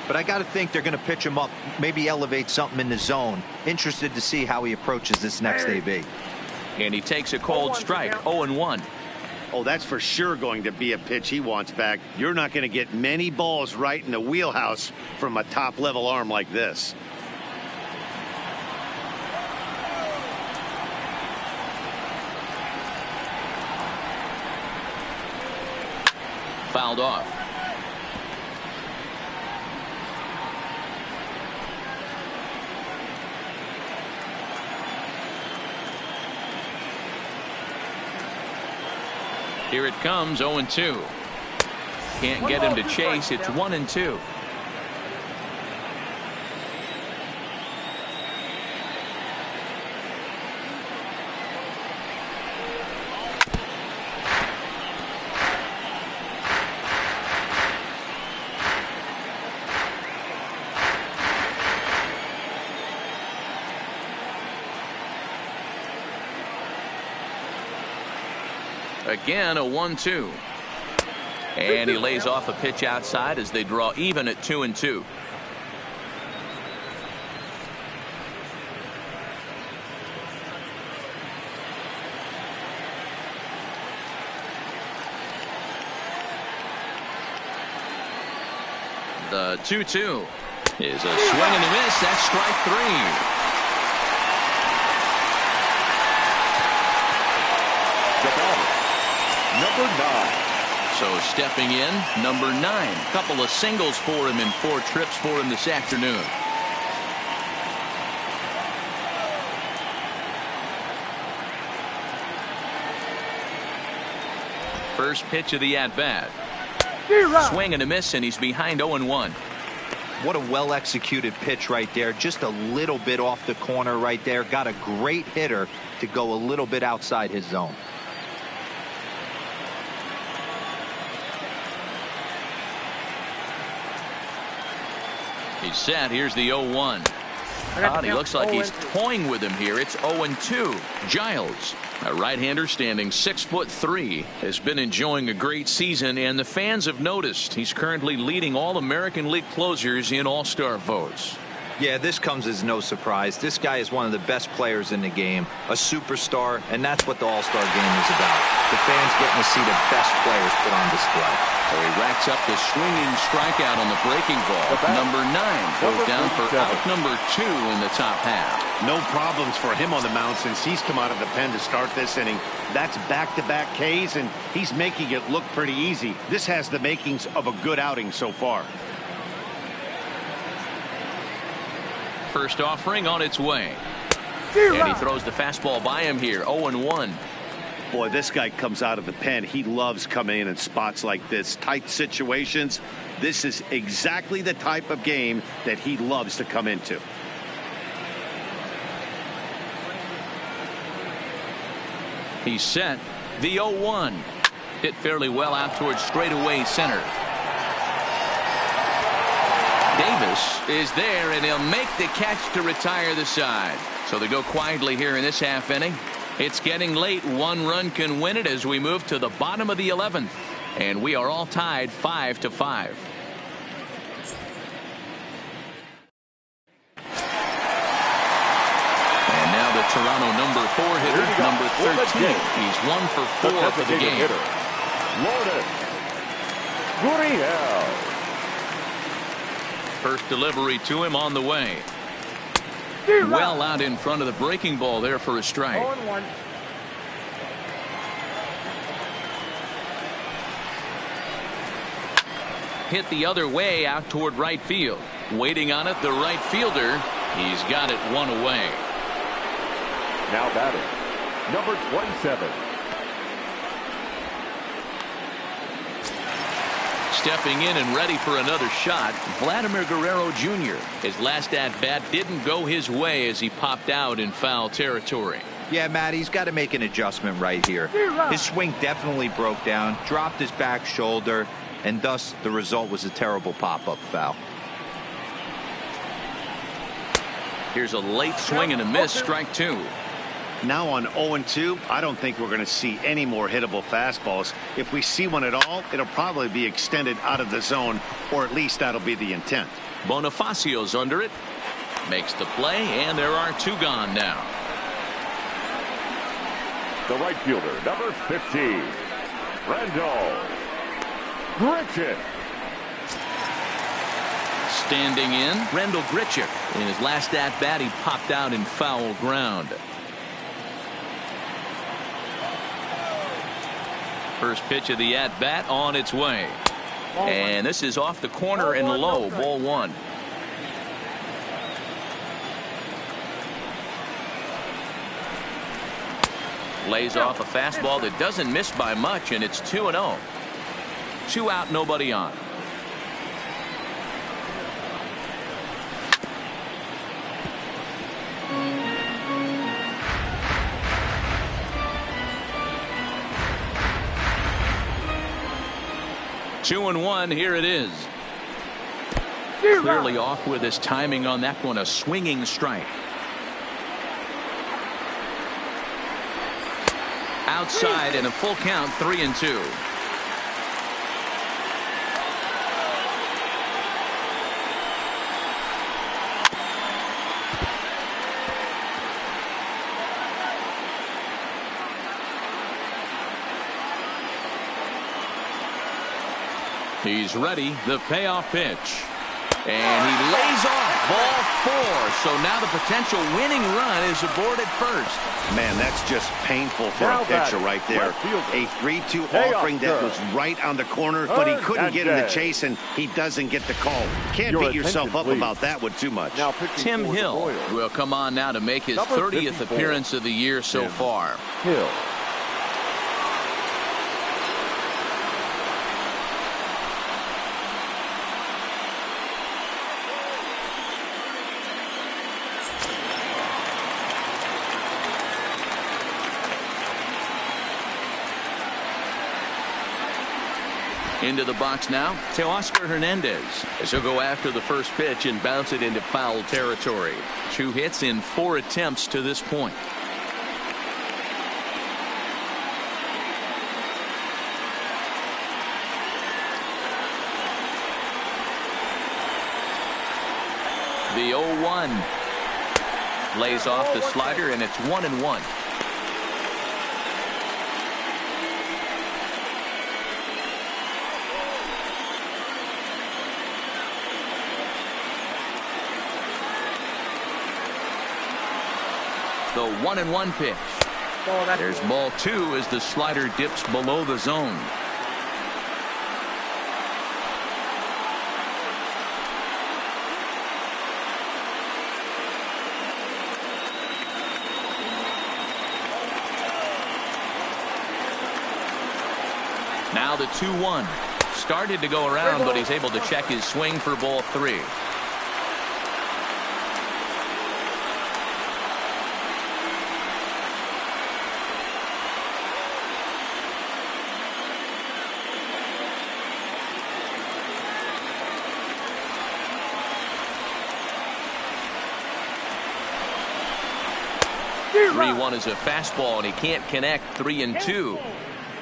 But I got to think they're going to pitch him up, maybe elevate something in the zone. Interested to see how he approaches this next AB. And he takes a cold strike, 0-1. Oh, that's for sure going to be a pitch he wants back. You're not going to get many balls right in the wheelhouse from a top-level arm like this. fouled off. Here it comes, 0-2. Can't get him to chase. It's 1-2. Again, a 1-2. And he lays off a pitch outside as they draw even at 2-2. The 2-2 is a swing and a miss. That's strike 3. Number 9. So stepping in, number 9. Couple of singles for him and 4 trips for him this afternoon. First pitch of the at-bat. Swing and a miss, and he's behind 0-1. What a well-executed pitch right there. Just a little bit off the corner right there. Got a great hitter to go a little bit outside his zone. He's set. Here's the 0-1. He looks like he's toying with him here. It's 0-2. Giles, a right-hander standing 6'3", has been enjoying a great season, and the fans have noticed he's currently leading all American League closers in All-Star votes. Yeah, this comes as no surprise. This guy is one of the best players in the game, a superstar, and that's what the All-Star game is about. The fans getting to see the best players put on display. So he racks up the swinging strikeout on the breaking ball. Number 9 goes down for out number 2 in the top half. No problems for him on the mound since he's come out of the pen to start this inning. That's back-to-back Ks, and he's making it look pretty easy. This has the makings of a good outing so far. First offering on its way. And he throws the fastball by him here. 0-1. Boy, this guy comes out of the pen. He loves coming in spots like this. Tight situations. This is exactly the type of game that he loves to come into. He's set. The 0-1. Hit fairly well out towards straightaway center. Davis is there, and he'll make the catch to retire the side. So they go quietly here in this half inning. It's getting late. 1 run can win it as we move to the bottom of the 11th. And we are all tied 5-5. And now the Toronto number 4 hitter, number 13. He's 1 for 4 for the game. Gurriel. First delivery to him on the way. Well out in front of the breaking ball there for a strike. 0-1. Hit the other way out toward right field. Waiting on it, the right fielder. He's got it 1 away. Now batting, number 27. Stepping in and ready for another shot, Vladimir Guerrero Jr. His last at-bat didn't go his way as he popped out in foul territory. Yeah, Matt, he's got to make an adjustment right here. His swing definitely broke down, dropped his back shoulder, and thus the result was a terrible pop-up foul. Here's a late swing and a miss, strike 2. Now on 0-2, I don't think we're going to see any more hittable fastballs. If we see one at all, it'll probably be extended out of the zone, or at least that'll be the intent. Bonifacio's under it. Makes the play, and there are 2 gone now. The right fielder, number 15, Randall Grichuk. Standing in, Randall Grichuk. In his last at-bat, he popped out in foul ground. First pitch of the at-bat on its way. And this is off the corner and low, ball one. Lays off a fastball that doesn't miss by much, and it's 2-0. 2 out, nobody on. Two and one, here it is. Clearly off with his timing on that one, a swinging strike. Outside and a full count, 3-2. He's ready, the payoff pitch. And he lays off, ball 4. So now the potential winning run is aboard at first. Man, that's just painful for a pitcher right there. A 3-2 offering that was right on the corner, but he couldn't get in the chase, and he doesn't get the call. Can't beat yourself up about that one too much. Tim Hill will come on now to make his 30th appearance of the year so far. Hill. Into the box now, Teoscar Hernandez, as he'll go after the first pitch and bounce it into foul territory. 2 hits in 4 attempts to this point. The 0-1 lays off the slider, and it's 1-1. The 1-1 pitch. There's ball 2 as the slider dips below the zone. Now the 2-1. Started to go around, but he's able to check his swing for ball 3. One is a fastball, and he can't connect. 3-2.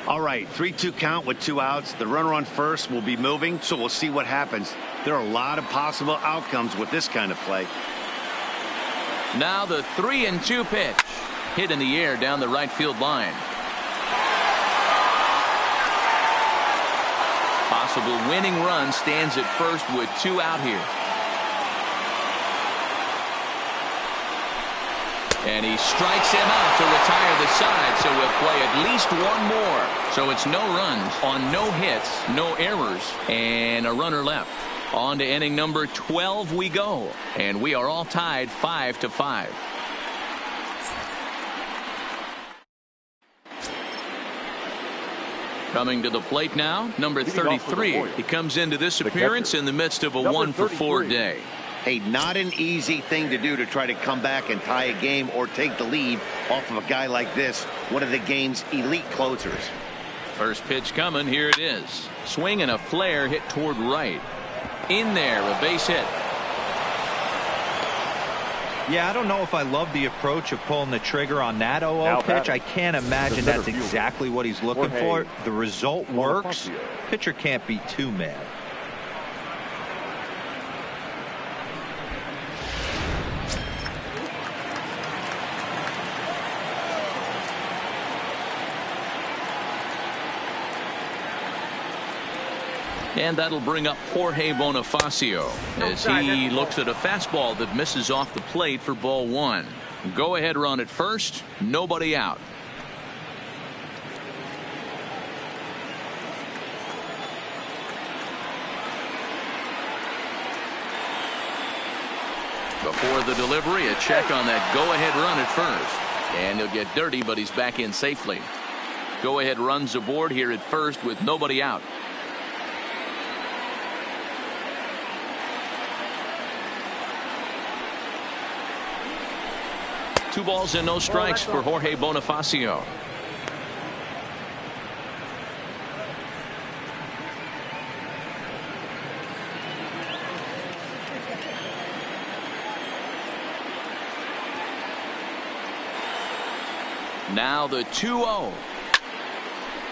All right, 3-2 count with 2 outs. The runner on first will be moving, so we'll see what happens. There are a lot of possible outcomes with this kind of play. Now the 3-2 pitch, hit in the air down the right field line. Possible winning run stands at first with 2 out here. And he strikes him out to retire the side, so we'll play at least 1 more. So it's no runs on no hits, no errors, and a runner left. On to inning number 12 we go, and we are all tied 5-5. Coming to the plate now, number 33. He comes into this appearance in the midst of a 1-for-4 day. Hey, not an easy thing to do to try to come back and tie a game or take the lead off of a guy like this, one of the game's elite closers. First pitch coming, here it is. Swing and a flare hit toward right. In there, a base hit. Yeah, I don't know if I love the approach of pulling the trigger on that 0-0 pitch. I can't imagine that's exactly what he's looking for. The result works. Pitcher can't be too mad. And that'll bring up Jorge Bonifacio as he looks at a fastball that misses off the plate for ball 1. Go ahead run at first, nobody out. Before the delivery, a check on that go-ahead run at first. And he'll get dirty, but he's back in safely. Go-ahead runs aboard here at first with nobody out. Two balls and no strikes for Jorge Bonifacio. Now the 2-0.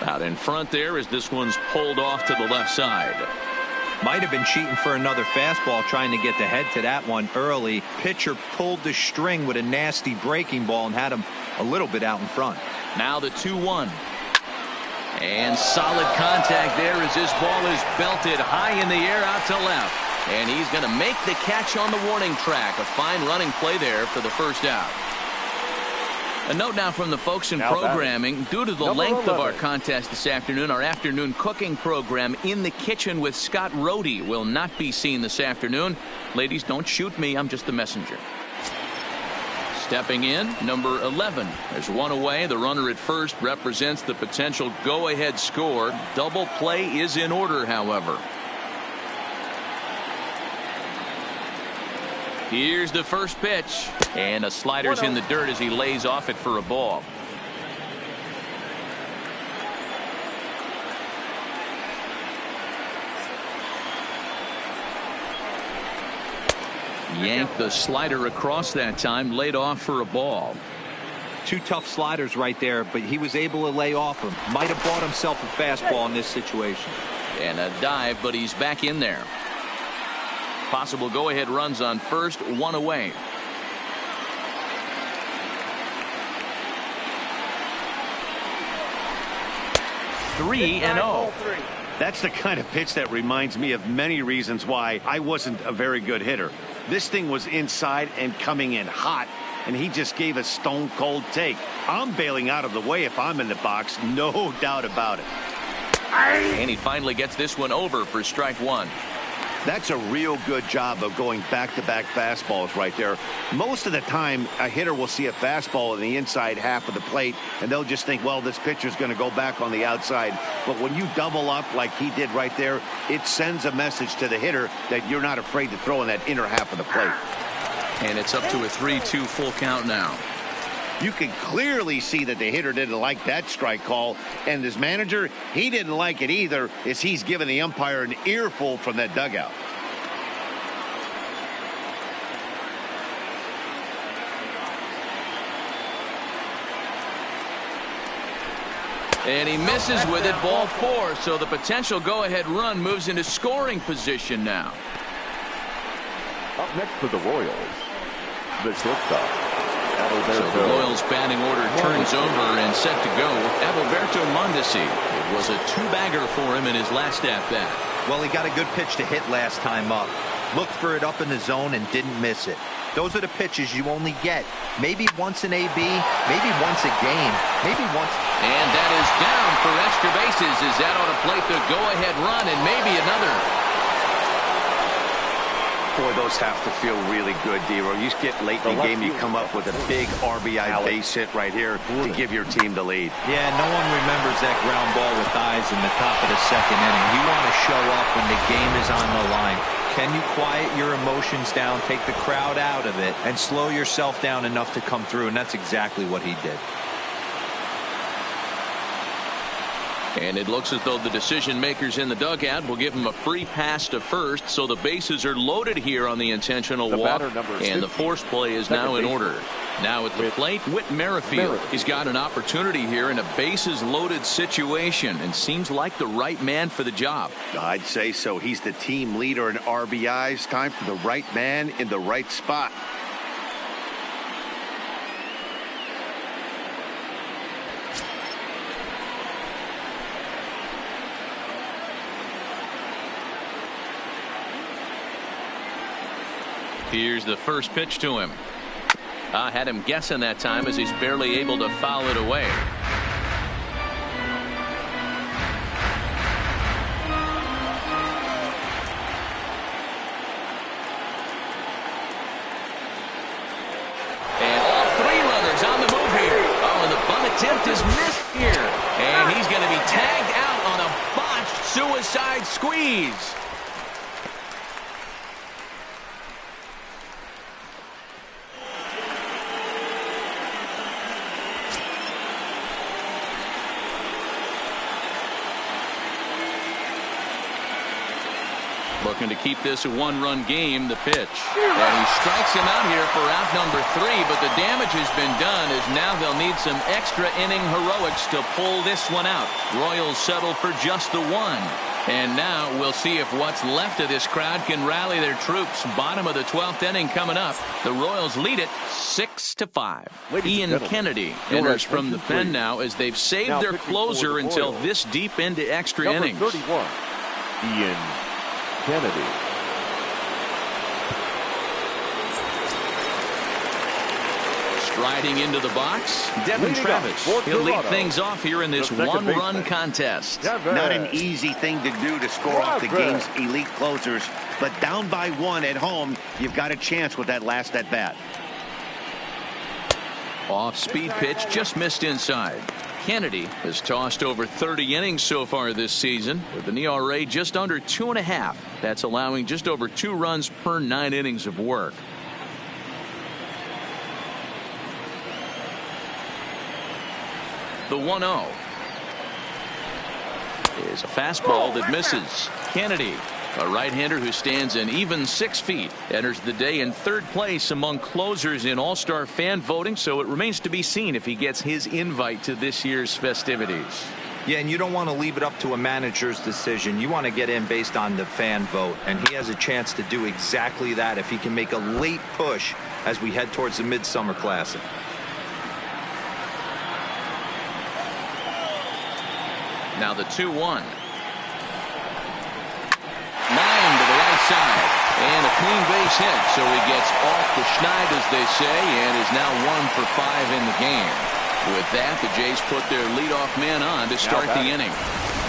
Out in front there as this one's pulled off to the left side. Might have been cheating for another fastball, trying to get the head to that one early. Pitcher pulled the string with a nasty breaking ball and had him a little bit out in front. Now the 2-1. And solid contact there as this ball is belted high in the air out to left. And he's going to make the catch on the warning track. A fine running play there for the first out. A note now from the folks in programming. Due to the length of our contest this afternoon, our afternoon cooking program In the Kitchen with Scott Rohde will not be seen this afternoon. Ladies, don't shoot me. I'm just the messenger. Stepping in, number 11. There's one away. The runner at first represents the potential go-ahead score. Double play is in order, however. Here's the first pitch. And a slider's in the dirt as he lays off it for a ball. Yanked the slider across that time, laid off for a ball. Two tough sliders right there, but he was able to lay off them. Might have bought himself a fastball in this situation. And a dive, but he's back in there. Possible go-ahead runs on first, one away. Three and 0. That's the kind of pitch that reminds me of many reasons why I wasn't a very good hitter. This thing was inside and coming in hot, and he just gave a stone cold take. I'm bailing out of the way if I'm in the box, no doubt about it. And he finally gets this one over for strike one. That's a real good job of going back-to-back fastballs right there. Most of the time, a hitter will see a fastball in the inside half of the plate, and they'll just think, well, this pitcher's going to go back on the outside. But when you double up like he did right there, it sends a message to the hitter that you're not afraid to throw in that inner half of the plate. And it's up to a 3-2 full count now. You can clearly see that the hitter didn't like that strike call, and his manager, he didn't like it either, as he's giving the umpire an earful from that dugout. And he misses with it, ball 4, so the potential go-ahead run moves into scoring position now. Up next for the Royals, the shortstop. So the Royals batting order turns over and set to go. Adalberto Mondesi. It was a two-bagger for him in his last at-bat. Well, he got a good pitch to hit last time up. Looked for it up in the zone and didn't miss it. Those are the pitches you only get. Maybe once an AB, maybe once a game, maybe once. And that is down for extra bases as that ought to plate the go-ahead run and maybe another. Boy, those have to feel really good, D-Row. You get late in the game, you come up with a big RBI base hit right here to give your team the lead. Yeah, no one remembers that ground ball with eyes in the top of the second inning. You want to show up when the game is on the line. Can you quiet your emotions down, take the crowd out of it, and slow yourself down enough to come through? And that's exactly what he did. And it looks as though the decision makers in the dugout will give him a free pass to first, so the bases are loaded here on the intentional walk, and the force play is now in order. Now at the plate, Whit Merrifield. He's got an opportunity here in a bases loaded situation and seems like the right man for the job. I'd say so. He's the team leader in RBIs. Time for the right man in the right spot. Here's the first pitch to him. Had him guessing that time as he's barely able to foul it away. squeeze. Looking to keep this a one-run game. The pitch. And he strikes him out here for out number 3, but the damage has been done as now they'll need some extra inning heroics to pull this one out. Royals settle for just the 1. And now we'll see if what's left of this crowd can rally their troops. Bottom of the 12th inning coming up. The Royals lead it 6-5. Ian Kennedy enters from the pen now as they've saved their closer until this deep into extra innings. 31, Ian Kennedy. Striding into the box, Devin Travis. He'll lead things off here in this one-run contest. Not an easy thing to do to score off the game's elite closers, but down by 1 at home, you've got a chance with that last at-bat. Off-speed pitch, just missed inside. Kennedy has tossed over 30 innings so far this season with an ERA just under 2.5. That's allowing just over 2 runs per 9 innings of work. The 1-0 is a fastball that misses. Kennedy, a right-hander who stands an even 6 feet, enters the day in 3rd place among closers in All-Star fan voting, so it remains to be seen if he gets his invite to this year's festivities. Yeah, and you don't want to leave it up to a manager's decision. You want to get in based on the fan vote, and he has a chance to do exactly that if he can make a late push as we head towards the Midsummer Classic. Now the 2-1. Line to the right side. And a clean base hit. So he gets off the schneid, as they say, and is now 1 for 5 in the game. With that, the Jays put their leadoff man on to start the inning.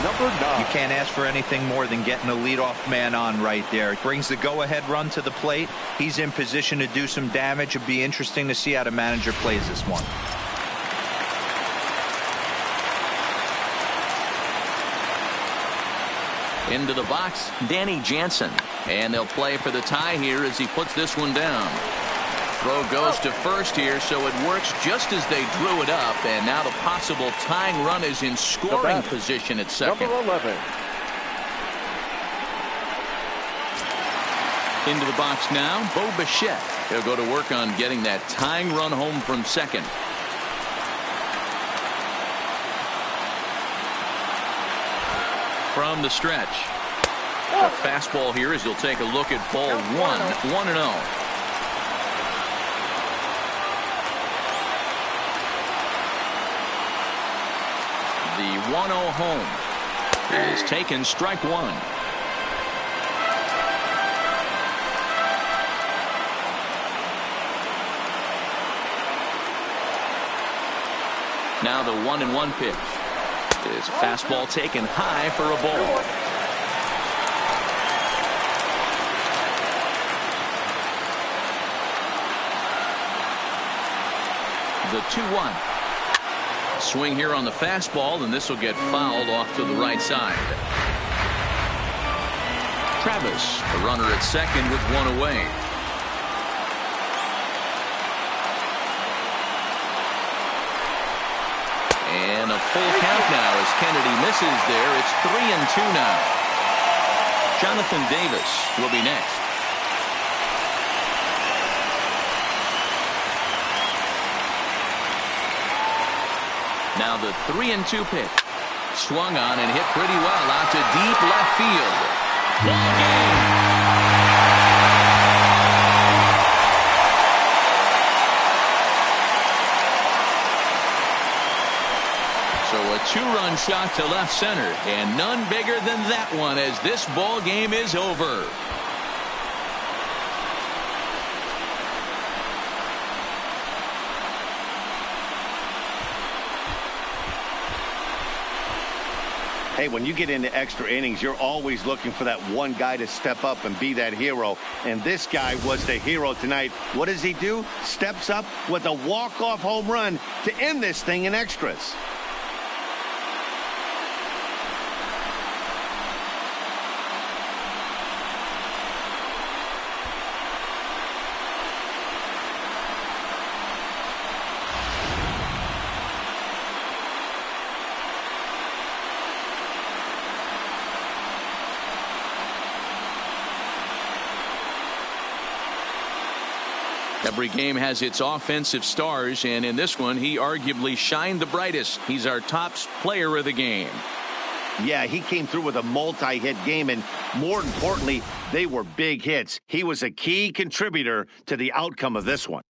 Number 9. You can't ask for anything more than getting a leadoff man on right there. It brings the go-ahead run to the plate. He's in position to do some damage. It'd be interesting to see how the manager plays this one. Into the box, Danny Jansen. And they'll play for the tie here as he puts this one down. Throw goes to first here, so it works just as they drew it up. And now the possible tying run is in scoring position at second. Number 11. Into the box now, Bo Bichette. He'll go to work on getting that tying run home from second. From the stretch. A fastball here as you'll take a look at ball 1, 1-0. The 1-0 home is taken, strike 1. Now the 1-1 pitch. Is fastball taken high for a ball. The 2-1. Swing here on the fastball, and this will get fouled off to the right side. Travis, a runner at second with 1 away. And a full count now as Kennedy misses there. It's 3-2 now. Jonathan Davis will be next. Now the 3-2 pitch. Swung on and hit pretty well out to deep left field. Ball game. So a 2-run shot to left center, and none bigger than that one as this ball game is over. Hey, when you get into extra innings, you're always looking for that one guy to step up and be that hero. And this guy was the hero tonight. What does he do? Steps up with a walk-off home run to end this thing in extras. Every game has its offensive stars, and in this one, he arguably shined the brightest. He's our top player of the game. Yeah, he came through with a multi-hit game, and more importantly, they were big hits. He was a key contributor to the outcome of this one.